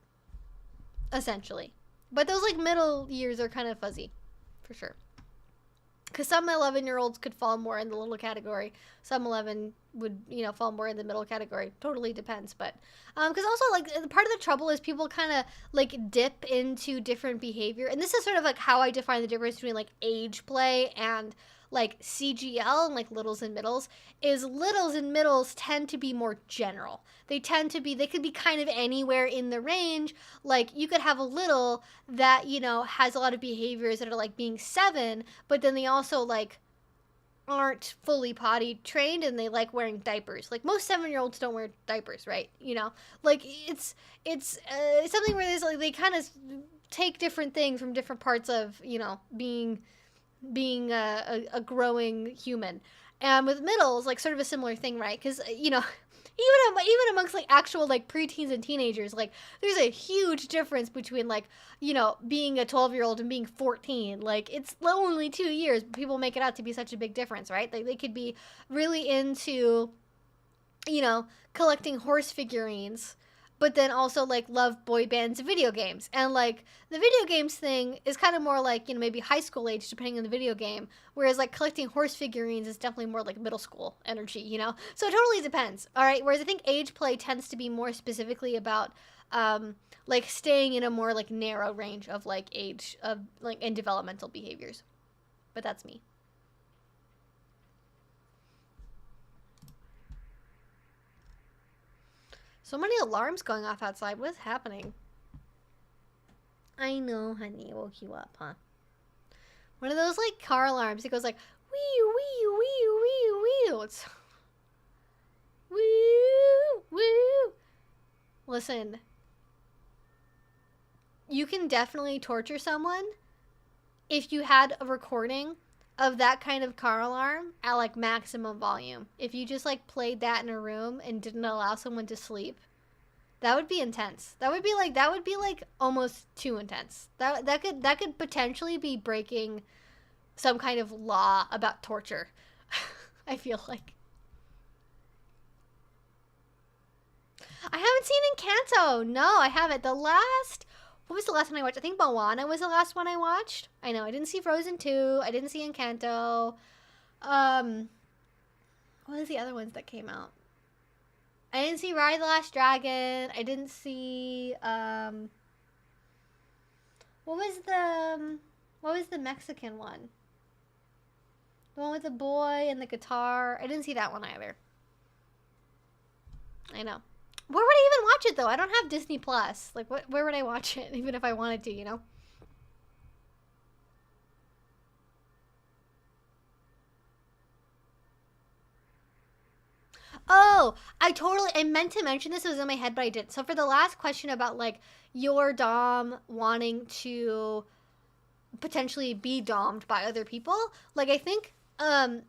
essentially. But those like middle years are kind of fuzzy, for sure. Because some 11-year-olds could fall more in the little category. Some 11 would, you know, fall more in the middle category. Totally depends. But because also like part of the trouble is people kind of like dip into different behavior. And this is sort of like how I define the difference between like age play and like CGL and like littles and middles, is littles and middles tend to be more general. They could be kind of anywhere in the range. Like, you could have a little that, you know, has a lot of behaviors that are like being 7, but then they also like aren't fully potty trained and they like wearing diapers. Like, most 7-year-olds don't wear diapers, right? You know, like it's something where there's like, they kind of take different things from different parts of, you know, being a growing human. And with middles, like, sort of a similar thing, right? Because, you know, even amongst like actual like preteens and teenagers, like, there's a huge difference between like, you know, being a 12-year-old and being 14. Like, it's only 2 years, but people make it out to be such a big difference, right? Like, they could be really into, you know, collecting horse figurines, but then also like love boy bands and video games. And like, the video games thing is kind of more like, you know, maybe high school age depending on the video game, whereas like collecting horse figurines is definitely more like middle school energy, you know? So it totally depends. All right, whereas I think age play tends to be more specifically about like staying in a more like narrow range of like age of like and developmental behaviors. But that's me. So many alarms going off outside. What's happening? I know, honey. Woke you up, huh? One of those like car alarms. It goes like wee wee wee cute. Woo! Woo! Listen. You can definitely torture someone if you had a recording of that kind of car alarm at like maximum volume. If you just like played that in a room and didn't allow someone to sleep, that would be intense. That would be like almost too intense. That could potentially be breaking some kind of law about torture. I feel like. I haven't seen Encanto. No, I haven't. What was the last one I watched? I think Moana was the last one I watched. I know. I didn't see Frozen 2. I didn't see Encanto. What was the other ones that came out? I didn't see Ride the Last Dragon. I didn't see, what was the Mexican one? The one with the boy and the guitar. I didn't see that one either. I know. Where would I even watch it, though? I don't have Disney Plus. Like, where would I watch it, even if I wanted to, you know? Oh, I meant to mention this. It was in my head, but I didn't. So for the last question about, like, your dom wanting to potentially be dommed by other people, like, I think,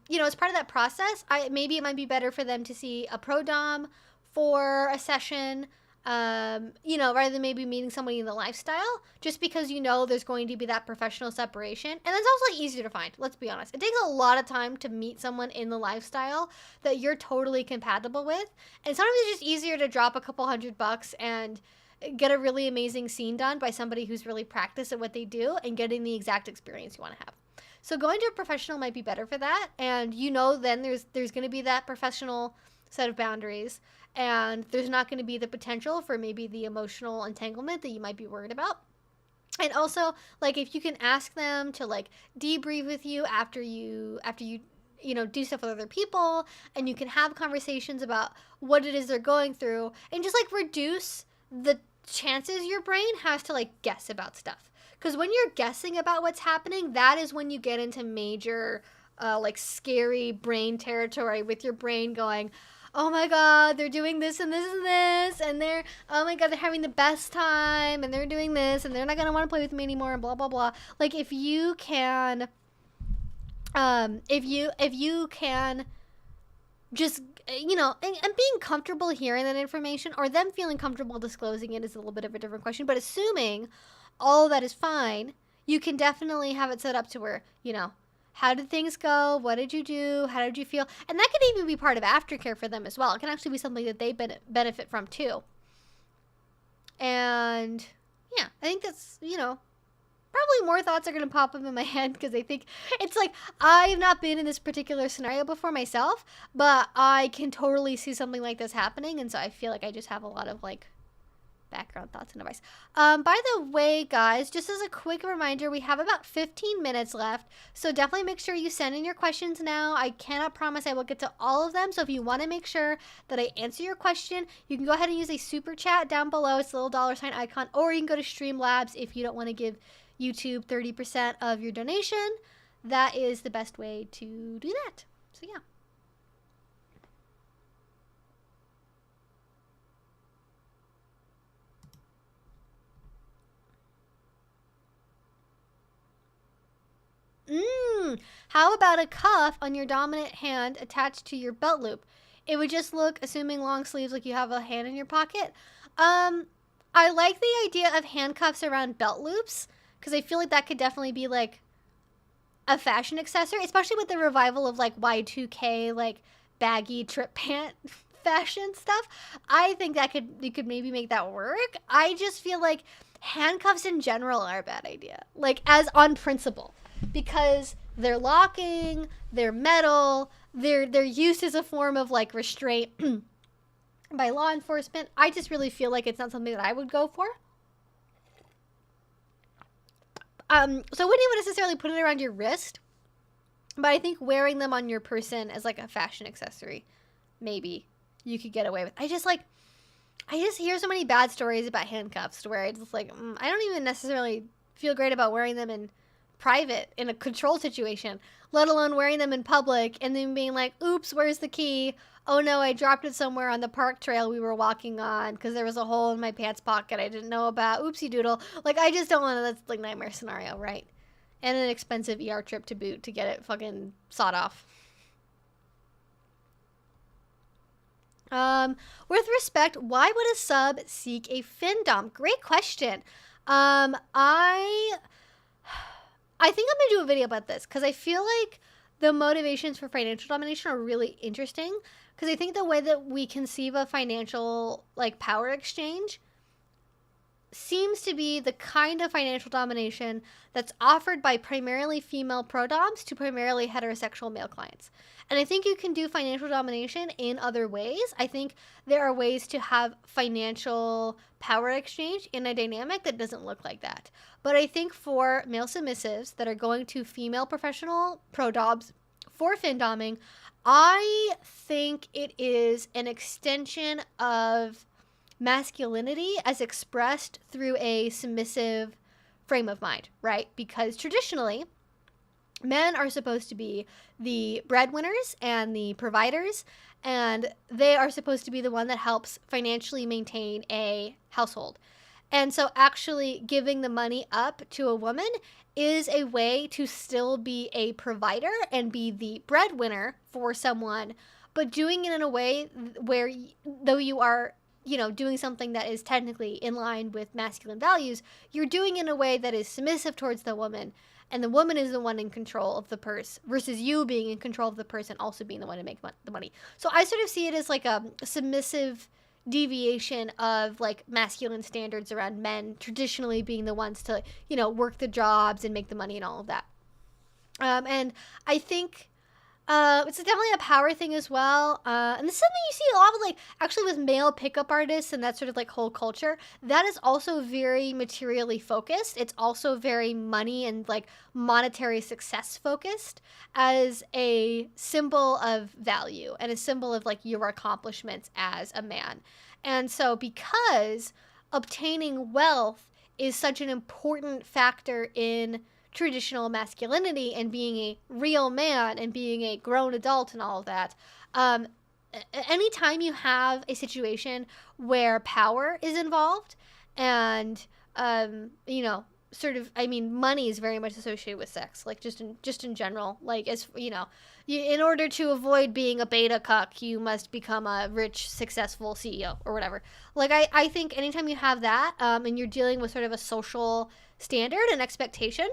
you know, as part of that process, maybe it might be better for them to see a pro dom for a session, you know, rather than maybe meeting somebody in the lifestyle, just because you know there's going to be that professional separation. And that's also like, easier to find, let's be honest. It takes a lot of time to meet someone in the lifestyle that you're totally compatible with. And sometimes it's just easier to drop a couple $100 and get a really amazing scene done by somebody who's really practiced at what they do and getting the exact experience you want to have. So going to a professional might be better for that. And you know, then there's going to be that professional set of boundaries, and there's not going to be the potential for maybe the emotional entanglement that you might be worried about. And also, like, if you can ask them to like debrief with you after you know, do stuff with other people, and you can have conversations about what it is they're going through, and just like reduce the chances your brain has to like guess about stuff. Because when you're guessing about what's happening, that is when you get into major like scary brain territory, with your brain going, oh my god, they're doing this and this and this, and they're, oh my god, they're having the best time, and they're doing this, and they're not gonna want to play with me anymore, and blah blah blah. Like, if you can if you can just, you know, and being comfortable hearing that information, or them feeling comfortable disclosing it, is a little bit of a different question, but assuming all of that is fine, you can definitely have it set up to where, you know, how did things go? What did you do? How did you feel? And that can even be part of aftercare for them as well. It can actually be something that they benefit from too. And yeah, I think that's, you know, probably more thoughts are going to pop up in my head, because I think it's like, I've not been in this particular scenario before myself, but I can totally see something like this happening. And so I feel like I just have a lot of like background thoughts and advice. By the way, guys, just as a quick reminder, we have about 15 minutes left, so definitely make sure you send in your questions now. I cannot promise I will get to all of them, so if you want to make sure that I answer your question, you can go ahead and use a super chat down below. It's the little $ icon, or you can go to Streamlabs if you don't want to give YouTube 30% of your donation. That is the best way to do that. So yeah. How about a cuff on your dominant hand attached to your belt loop? It would just look, assuming long sleeves, like you have a hand in your pocket. I like the idea of handcuffs around belt loops, because I feel like that could definitely be like a fashion accessory, especially with the revival of like Y2K, like baggy trip pant fashion stuff. I think that you could maybe make that work. I just feel like handcuffs in general are a bad idea, like as on principle, because they're locking, they're metal, they're used as a form of like restraint by law enforcement. I just really feel like it's not something that I would go for. So I wouldn't even necessarily put it around your wrist, but I think wearing them on your person as like a fashion accessory, maybe you could get away with. I just hear so many bad stories about handcuffs where it's just like, I don't even necessarily feel great about wearing them in private in a controlled situation, let alone wearing them in public and then being like, oops, where's the key? Oh no, I dropped it somewhere on the park trail we were walking on because there was a hole in my pants pocket I didn't know about. Oopsie doodle. Like, I just don't want to, that's like nightmare scenario, right? And an expensive ER trip to boot to get it fucking sawed off. With respect, why would a sub seek a Finndom? Great question. I think I'm gonna do a video about this because I feel like the motivations for financial domination are really interesting because I think the way that we conceive of financial like power exchange seems to be the kind of financial domination that's offered by primarily female prodoms to primarily heterosexual male clients. And I think you can do financial domination in other ways. I think there are ways to have financial power exchange in a dynamic that doesn't look like that. But I think for male submissives that are going to female professional prodoms for findoming, I think it is an extension of masculinity as expressed through a submissive frame of mind, right? Because traditionally, men are supposed to be the breadwinners and the providers, and they are supposed to be the one that helps financially maintain a household. And so actually giving the money up to a woman is a way to still be a provider and be the breadwinner for someone, but doing it in a way where, though you are, you know, doing something that is technically in line with masculine values, you're doing it in a way that is submissive towards the woman, and the woman is the one in control of the purse versus you being in control of the purse and also being the one to make the money. So I sort of see it as like a submissive deviation of like masculine standards around men traditionally being the ones to, you know, work the jobs and make the money and all of that. And I think it's definitely a power thing as well. And this is something you see a lot with, like, actually with male pickup artists and that sort of, like, whole culture. That is also very materially focused. It's also very money and, like, monetary success focused as a symbol of value and a symbol of, like, your accomplishments as a man. And so because obtaining wealth is such an important factor in traditional masculinity and being a real man and being a grown adult and all of that, anytime you have a situation where power is involved and you know, sort of, I mean, money is very much associated with sex, like just in general, like, as you know, in order to avoid being a beta cuck, you must become a rich, successful CEO or whatever. Like, I think anytime you have that, and you're dealing with sort of a social standard and expectation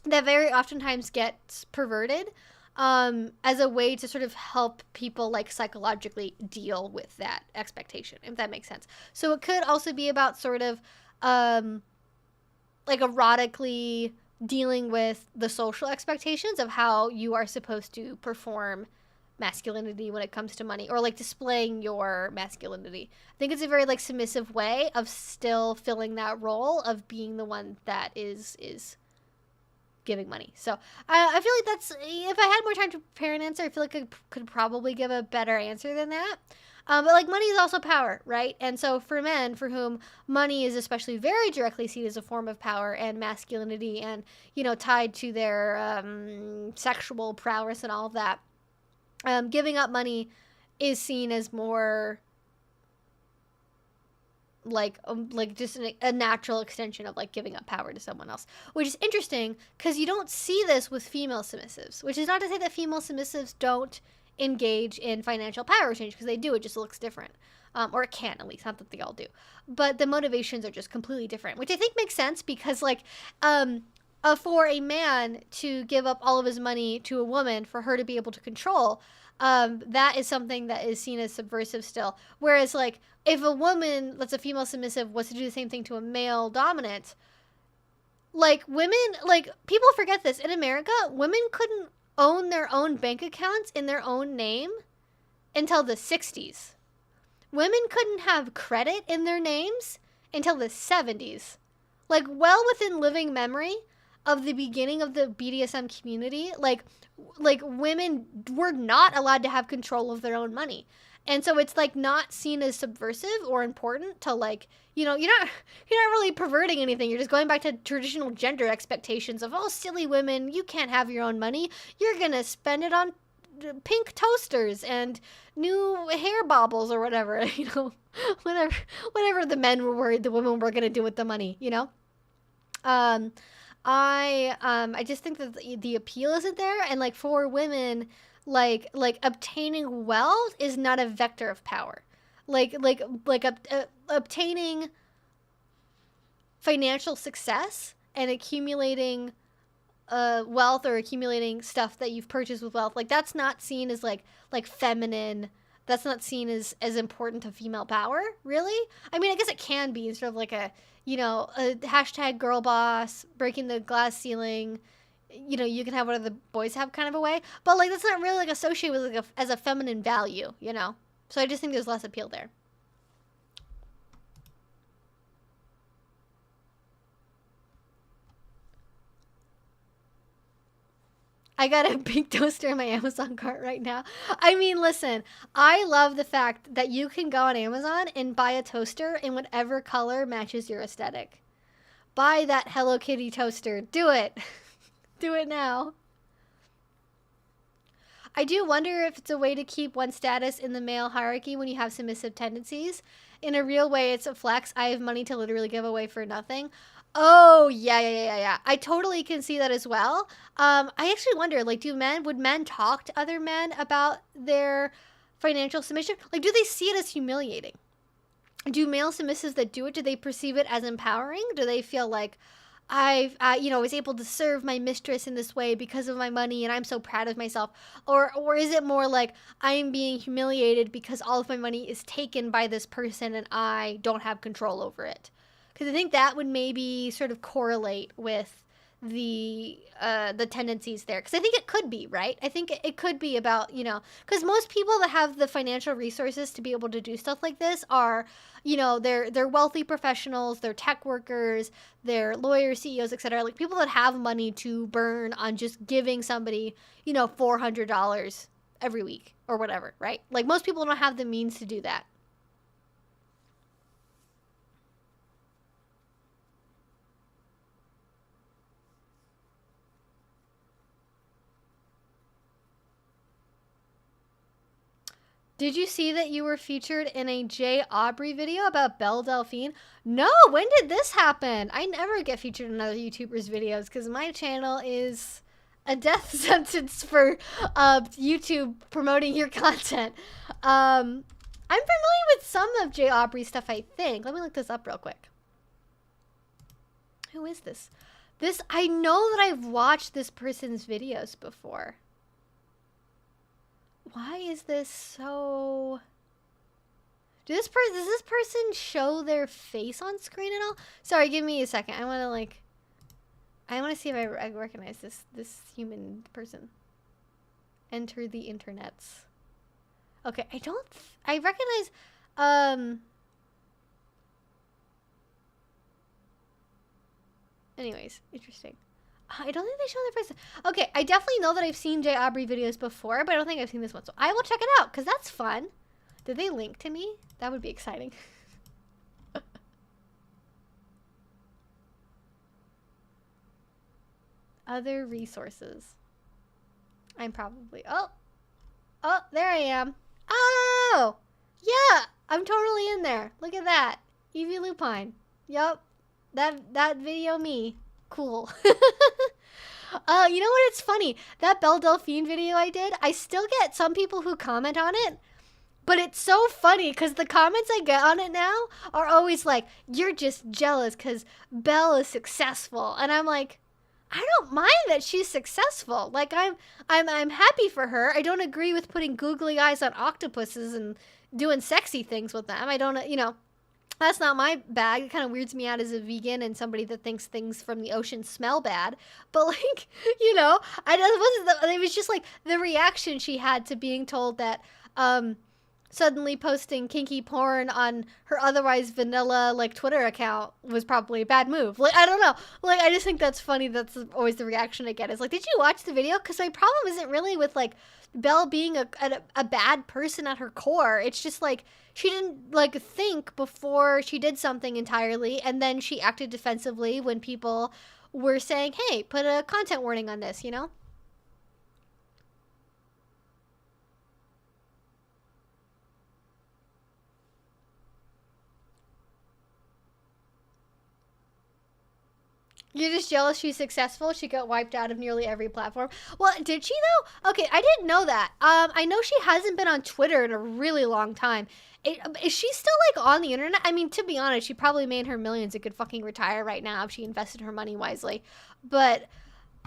that very oftentimes gets perverted as a way to sort of help people, like, psychologically deal with that expectation, if that makes sense. So it could also be about sort of like erotically dealing with the social expectations of how you are supposed to perform masculinity when it comes to money, or like displaying your masculinity. I think it's a very, like, submissive way of still filling that role of being the one that is giving money. So I feel like that's, if I had more time to prepare an answer, I feel like I could probably give a better answer than that. But, like, money is also power, right? And so for men for whom money is especially very directly seen as a form of power and masculinity and, you know, tied to their sexual prowess and all of that, giving up money is seen as more like just a natural extension of, like, giving up power to someone else, which is interesting because you don't see this with female submissives, which is not to say that female submissives don't engage in financial power exchange, because they do. It just looks different, or it can, at least, not that they all do, but the motivations are just completely different, which I think makes sense because, like, for a man to give up all of his money to a woman for her to be able to control, that is something that is seen as subversive still. Whereas, like, if a woman, that's a female submissive, was to do the same thing to a male dominant, like, women, like, people forget this. In America, women couldn't own their own bank accounts in their own name until the 60s. Women couldn't have credit in their names until the 70s. Like, well within living memory of the beginning of the BDSM community, like women were not allowed to have control of their own money. And so it's like not seen as subversive or important to like, you know, you're not really perverting anything. You're just going back to traditional gender expectations of, oh, silly women, you can't have your own money. You're going to spend it on pink toasters and new hair baubles or whatever, you know, whatever the men were worried the women were going to do with the money, you know? I just think that the appeal isn't there. And like for women, like obtaining wealth is not a vector of power. Obtaining financial success and accumulating wealth or accumulating stuff that you've purchased with wealth, like that's not seen as like feminine. That's not seen as important to female power, really. I mean, I guess it can be sort of like a, you know, a hashtag girl boss, breaking the glass ceiling, you know, you can have whatever the boys have kind of a way, but like that's not really like associated with like as a feminine value, you know. So I just think there's less appeal there. I got a pink toaster in my Amazon cart right now. I mean, listen, I love the fact that you can go on Amazon and buy a toaster in whatever color matches your aesthetic. Buy that Hello Kitty toaster. Do it. Do it now. I do wonder if it's a way to keep one status in the male hierarchy when you have submissive tendencies. In a real way, it's a flex. I have money to literally give away for nothing. Oh, yeah. I totally can see that as well. I actually wonder, like, would men talk to other men about their financial submission? Like, do they see it as humiliating? Do male submissives that do it, do they perceive it as empowering? Do they feel like, I was able to serve my mistress in this way because of my money and I'm so proud of myself? Or is it more like I'm being humiliated because all of my money is taken by this person and I don't have control over it? Because I think that would maybe sort of correlate with the tendencies there. Because I think it could be, right? I think it could be about, you know, because most people that have the financial resources to be able to do stuff like this are, you know, they're wealthy professionals, they're tech workers, they're lawyers, CEOs, etc. Like people that have money to burn on just giving somebody, you know, $400 every week or whatever, right? Like most people don't have the means to do that. Did you see that you were featured in a Jay Aubrey video about Belle Delphine? No, when did this happen? I never get featured in other YouTubers' videos because my channel is a death sentence for YouTube promoting your content. I'm familiar with some of Jay Aubrey's stuff, I think. Let me look this up real quick. Who is this? I know that I've watched this person's videos before. Why is this so... does this person show their face on screen at all? Sorry, give me a second. I want to see if I recognize this human person. Enter the internets. Okay, I recognize, anyways, interesting. I don't think they show their face. Okay, I definitely know that I've seen Jay Aubrey videos before, but I don't think I've seen this one. So I will check it out, because that's fun. Did they link to me? That would be exciting. Other resources. I'm probably... Oh, there I am. Oh! Yeah! I'm totally in there. Look at that. Evie Lupine. Yup. That video me. Cool. You know what? It's funny. That Belle Delphine video I did, I still get some people who comment on it, but it's so funny because the comments I get on it now are always like, you're just jealous because Belle is successful. And I'm like, I don't mind that she's successful. Like, I'm happy for her. I don't agree with putting googly eyes on octopuses and doing sexy things with them. I don't, you know, that's not my bag. It kind of weirds me out as a vegan and somebody that thinks things from the ocean smell bad. But like, you know, it was just like the reaction she had to being told that suddenly posting kinky porn on her otherwise vanilla like Twitter account was probably a bad move. Like, I don't know. Like, I just think that's funny. That's always the reaction I get. Is like, did you watch the video? Because my problem isn't really with like Belle being a bad person at her core. It's just like she didn't like think before she did something entirely, and then she acted defensively when people were saying, "Hey, put a content warning on this," you know? You're just jealous she's successful. She got wiped out of nearly every platform. Well, did she though? Okay, I didn't know that. I know she hasn't been on Twitter in a really long time. Is she still like on the internet? I mean, to be honest, she probably made her millions and could fucking retire right now if she invested her money wisely. But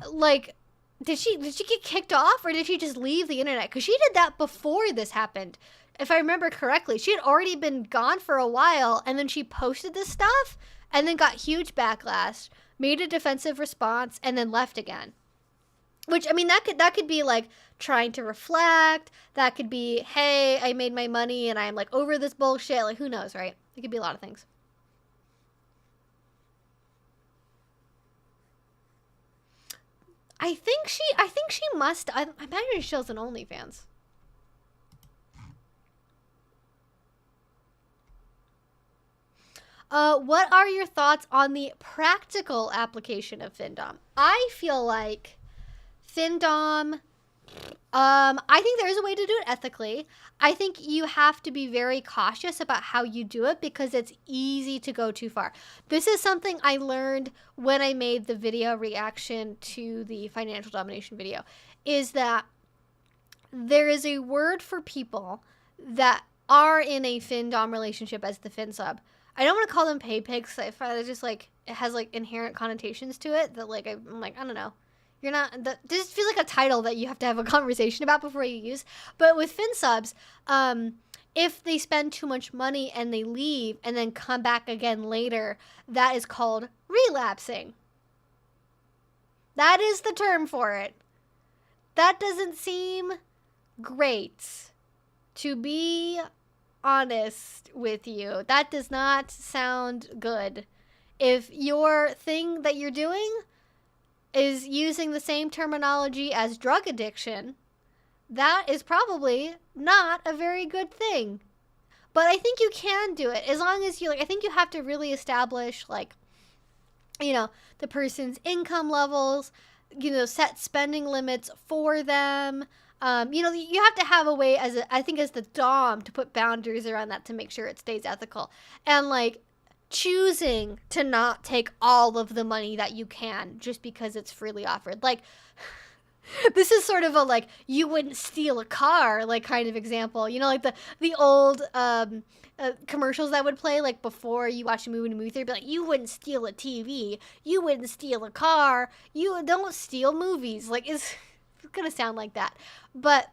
like, did she get kicked off or did she just leave the internet? Because she did that before this happened. If I remember correctly, she had already been gone for a while, and then she posted this stuff, and then got huge backlash, made a defensive response, and then left again. Which, I mean, that could be like trying to reflect. That could be, hey, I made my money and I'm like over this bullshit. Like, who knows, right? It could be a lot of things. I think she must. I imagine she has an OnlyFans. What are your thoughts on the practical application of FinDom? I feel like FinDom, I think there is a way to do it ethically. I think you have to be very cautious about how you do it because it's easy to go too far. This is something I learned when I made the video reaction to the financial domination video, is that there is a word for people that are in a FinDom relationship as the FinSub. I don't want to call them pay pigs. I find it just like it has like inherent connotations to it that like I'm like, I don't know. You're not. This feels like a title that you have to have a conversation about before you use. But with FinSubs, if they spend too much money and they leave and then come back again later, that is called relapsing. That is the term for it. That doesn't seem great, to be honest with you. That does not sound good. If your thing that you're doing is using the same terminology as drug addiction, that is probably not a very good thing. But I think you can do it as long as you like. I think you have to really establish like, you know, the person's income levels, you know, set spending limits for them. You know, you have to have a way as I think as the Dom to put boundaries around that to make sure it stays ethical. And like choosing to not take all of the money that you can just because it's freely offered. Like this is sort of a like you wouldn't steal a car like kind of example. You know, like the old commercials that would play like before you watch a movie in a movie theater, be like, you wouldn't steal a TV, you wouldn't steal a car, you don't steal movies. Like it's gonna sound like that. But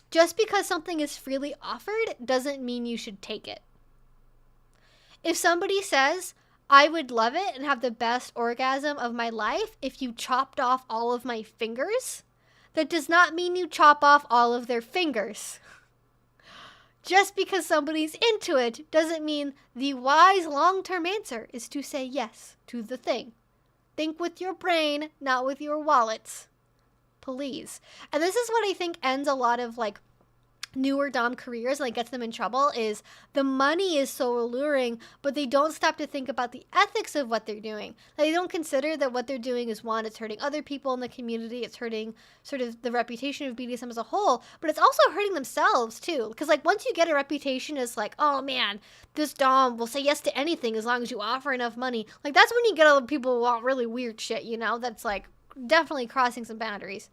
just because something is freely offered doesn't mean you should take it. If somebody says, I would love it and have the best orgasm of my life if you chopped off all of my fingers, that does not mean you chop off all of their fingers. Just because somebody's into it doesn't mean the wise long-term answer is to say yes to the thing. Think with your brain, not with your wallets. Please. And this is what I think ends a lot of like newer Dom careers and like gets them in trouble is the money is so alluring, but they don't stop to think about the ethics of what they're doing. Like, they don't consider that what they're doing is one, it's hurting other people in the community, it's hurting sort of the reputation of BDSM as a whole, but it's also hurting themselves too. Because like once you get a reputation as like, oh man, this Dom will say yes to anything as long as you offer enough money. Like that's when you get other people who want really weird shit, you know, that's like definitely crossing some boundaries.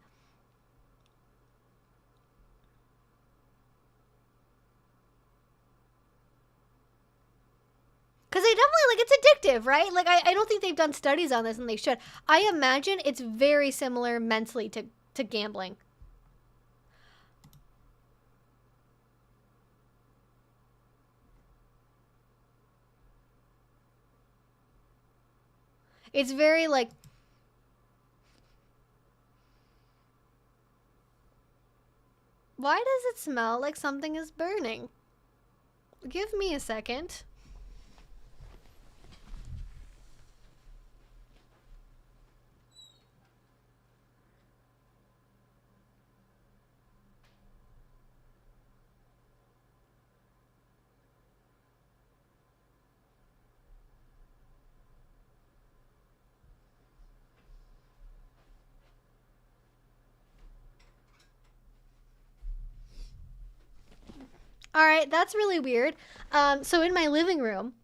Because they definitely, like, it's addictive, right? Like, I don't think they've done studies on this, and they should. I imagine it's very similar mentally to gambling. It's very, like... Why does it smell like something is burning? give me a second. All right, that's really weird. So in my living room,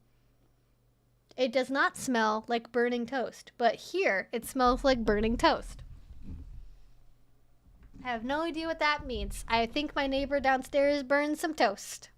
it does not smell like burning toast, but here it smells like burning toast. I have no idea what that means. I think my neighbor downstairs burned some toast.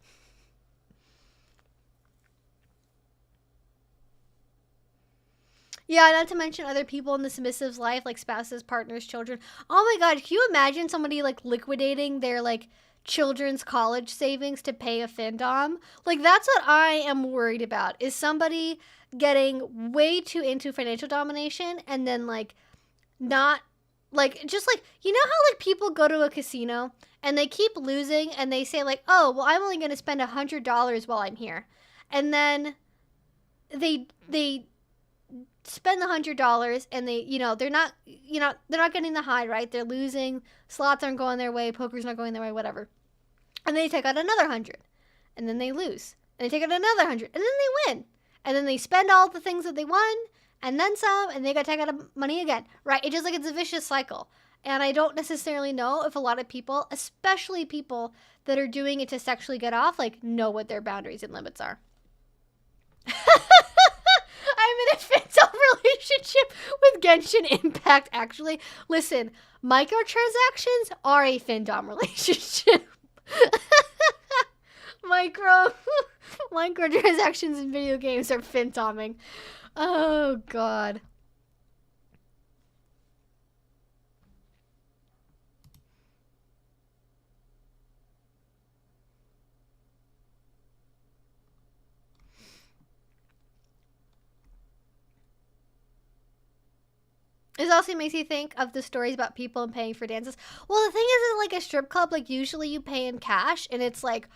Yeah, not to mention other people in the submissive's life, like spouses, partners, children. Oh my god, can you imagine somebody like liquidating their like children's college savings to pay a FinDom? Like, that's what I am worried about, is somebody getting way too into financial domination and then like not like, just like, you know how like people go to a casino and they keep losing and they say like, oh, well, I'm only going to spend $100 while I'm here. And then they spend the $100 and they, they're not getting the high, right? They're losing, slots aren't going their way, poker's not going their way, whatever. And they take out another 100 and then they lose, and they take out another 100 and then they win, and then they spend all the things that they won and then some, and they got to take out money again, right? It's just like, it's a vicious cycle. And I don't necessarily know if a lot of people, especially people that are doing it to sexually get off, like, know what their boundaries and limits are. I'm in a FinDom relationship with Genshin Impact, actually. Listen, microtransactions are a FinDom relationship. Microtransactions in video games are FinDoming. Oh, God. This also makes you think of the stories about people paying for dances. Well, the thing is, like a strip club, like usually you pay in cash, and it's like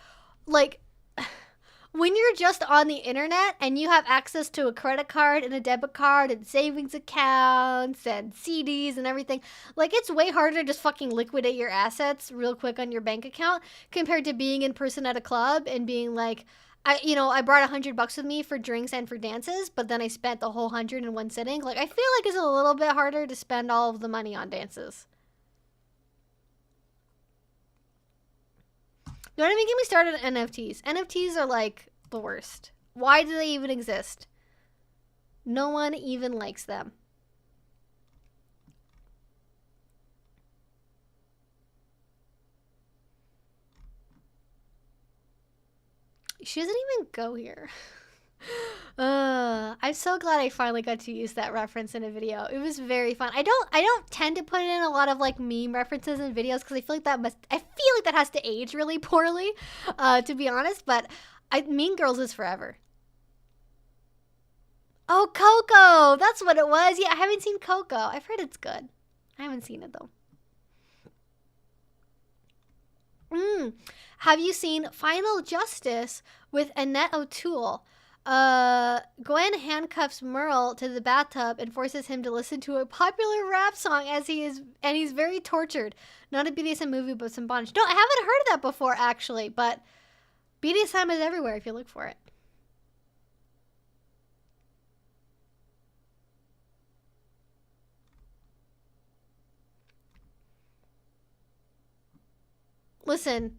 when you're just on the internet and you have access to a credit card and a debit card and savings accounts and CDs and everything, like, it's way harder to just fucking liquidate your assets real quick on your bank account compared to being in person at a club and being like, I brought $100 with me for drinks and for dances, but then I spent the whole 100 in one sitting. Like, I feel like it's a little bit harder to spend all of the money on dances. Don't even get me started on NFTs. NFTs are like the worst. Why do they even exist? No one even likes them. She doesn't even go here. I'm so glad I finally got to use that reference in a video. It was very fun. I don't tend to put in a lot of like meme references in videos because I feel like that has to age really poorly, to be honest. But Mean Girls is forever. Oh, Coco, that's what it was. Yeah, I haven't seen Coco. I've heard it's good. I haven't seen it though. Have you seen Final Justice with Annette O'Toole? Gwen handcuffs Merle to the bathtub and forces him to listen to a popular rap song he's very tortured. Not a BDSM movie, but some bondage. No, I haven't heard of that before, actually, but BDSM is everywhere if you look for it. Listen,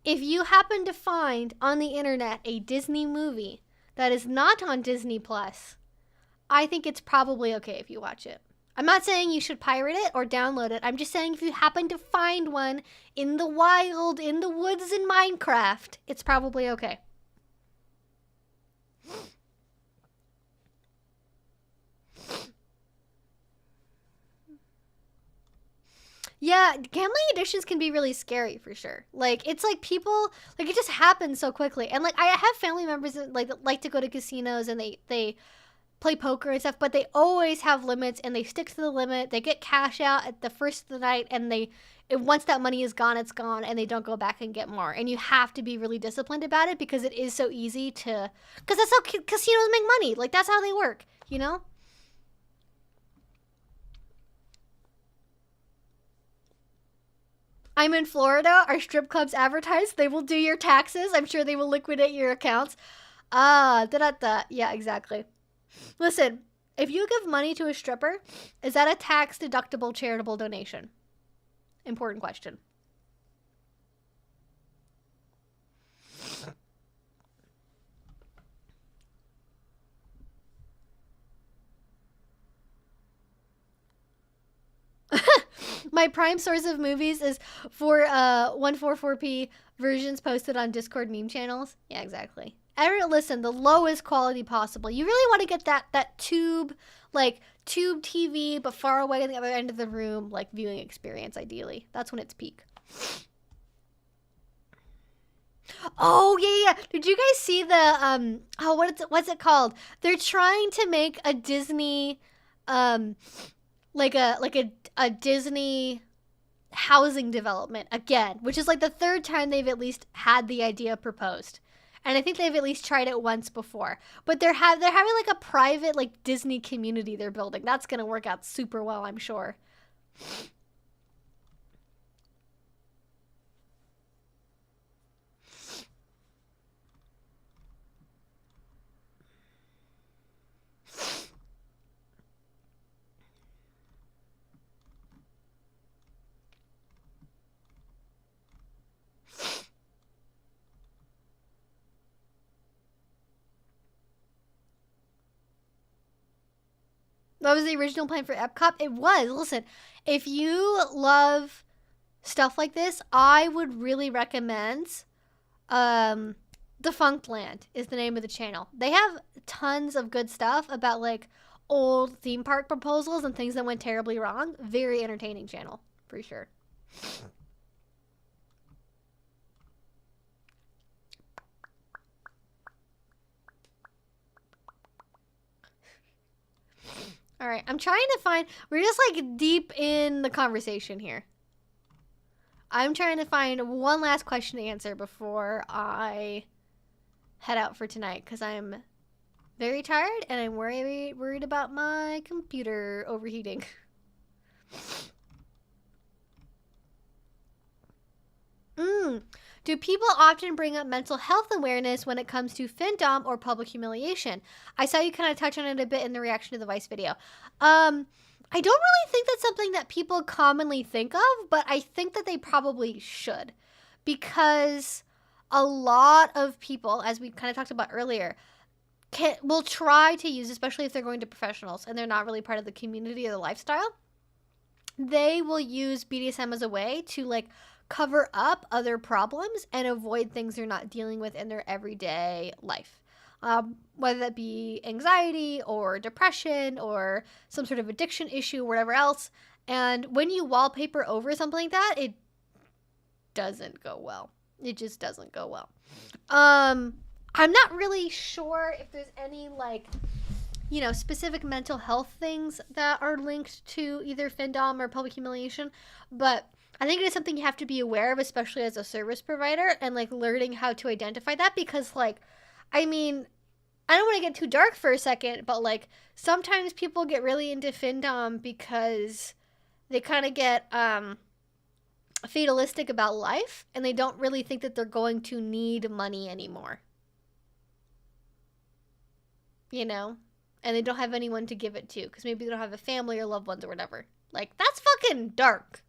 if you happen to find on the internet a Disney movie that is not on Disney Plus, I think it's probably okay if you watch it. I'm not saying you should pirate it or download it. I'm just saying if you happen to find one in the wild, in the woods in Minecraft, it's probably okay. Yeah, gambling addictions can be really scary for sure. Like, it's like people, like, it just happens so quickly. And like, I have family members that like to go to casinos and they play poker and stuff, but they always have limits and they stick to the limit. They get cash out at the first of the night and once that money is gone, it's gone, and they don't go back and get more. And you have to be really disciplined about it because it is so easy to, because that's how casinos make money. Like, that's how they work, you know? I'm in Florida. Our strip clubs advertise. They will do your taxes. I'm sure they will liquidate your accounts. Yeah, exactly. Listen, if you give money to a stripper, is that a tax-deductible charitable donation? Important question. My prime source of movies is for 144p versions posted on Discord meme channels. Yeah, exactly. Listen, the lowest quality possible. You really want to get that tube TV, but far away at the other end of the room, like viewing experience, ideally. That's when it's peak. Oh, yeah. Did you guys see the, what's it called? They're trying to make a Disney, like a Disney housing development again, which is like the third time they've at least had the idea proposed. And I think they've at least tried it once before. But they're having like a private like Disney community they're building. That's going to work out super well, I'm sure. That was the original plan for Epcot. It was. Listen, if you love stuff like this, I would really recommend Defunct Land is the name of the channel. They have tons of good stuff about like old theme park proposals and things that went terribly wrong. Very entertaining channel, for sure. All right, I'm trying to find, we're just like deep in the conversation here. I'm trying to find one last question to answer before I head out for tonight because I'm very tired and I'm worried about my computer overheating. Do people often bring up mental health awareness when it comes to Finndom or public humiliation? I saw you kind of touch on it a bit in the reaction to the Vice video. I don't really think that's something that people commonly think of, but I think that they probably should. Because a lot of people, as we kind of talked about earlier, will try to use, especially if they're going to professionals and they're not really part of the community or the lifestyle, they will use BDSM as a way to like cover up other problems and avoid things they're not dealing with in their everyday life. Whether that be anxiety or depression or some sort of addiction issue or whatever else. And when you wallpaper over something like that, it doesn't go well. It just doesn't go well. I'm not really sure if there's any like, you know, specific mental health things that are linked to either Finndom or public humiliation, but I think it is something you have to be aware of, especially as a service provider, and like learning how to identify that because like, I mean, I don't want to get too dark for a second, but like sometimes people get really into Finndom because they kind of get fatalistic about life and they don't really think that they're going to need money anymore. You know? And they don't have anyone to give it to because maybe they don't have a family or loved ones or whatever. Like, that's fucking dark.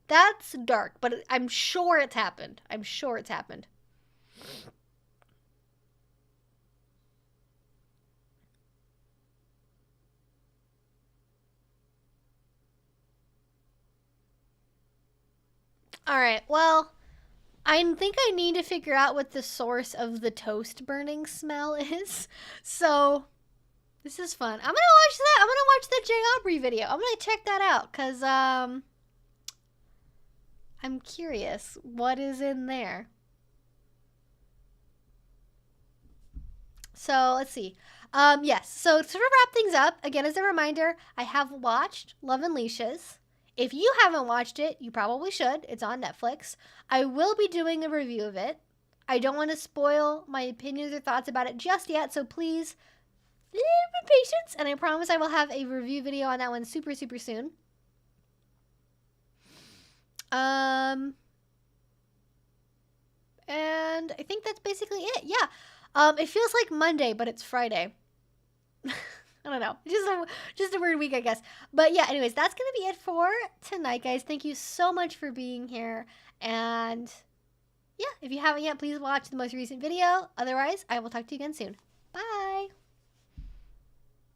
That's dark, but I'm sure it's happened. I'm sure it's happened. All right, well, I think I need to figure out what the source of the toast burning smell is. So, this is fun. I'm gonna watch that. I'm gonna watch the Jay Aubrey video. I'm gonna check that out, because, I'm curious. What is in there? So, let's see. Yes, so to sort of wrap things up, again, as a reminder, I have watched Love and Leashes. If you haven't watched it, you probably should. It's on Netflix. I will be doing a review of it. I don't want to spoil my opinions or thoughts about it just yet, so please, a little bit patience, and I promise I will have a review video on that one super, super soon. And I think that's basically it. Yeah. It feels like Monday, but it's Friday. I don't know. Just a weird week, I guess. But yeah, anyways, that's going to be it for tonight, guys. Thank you so much for being here. And yeah, if you haven't yet, please watch the most recent video. Otherwise, I will talk to you again soon. Bye.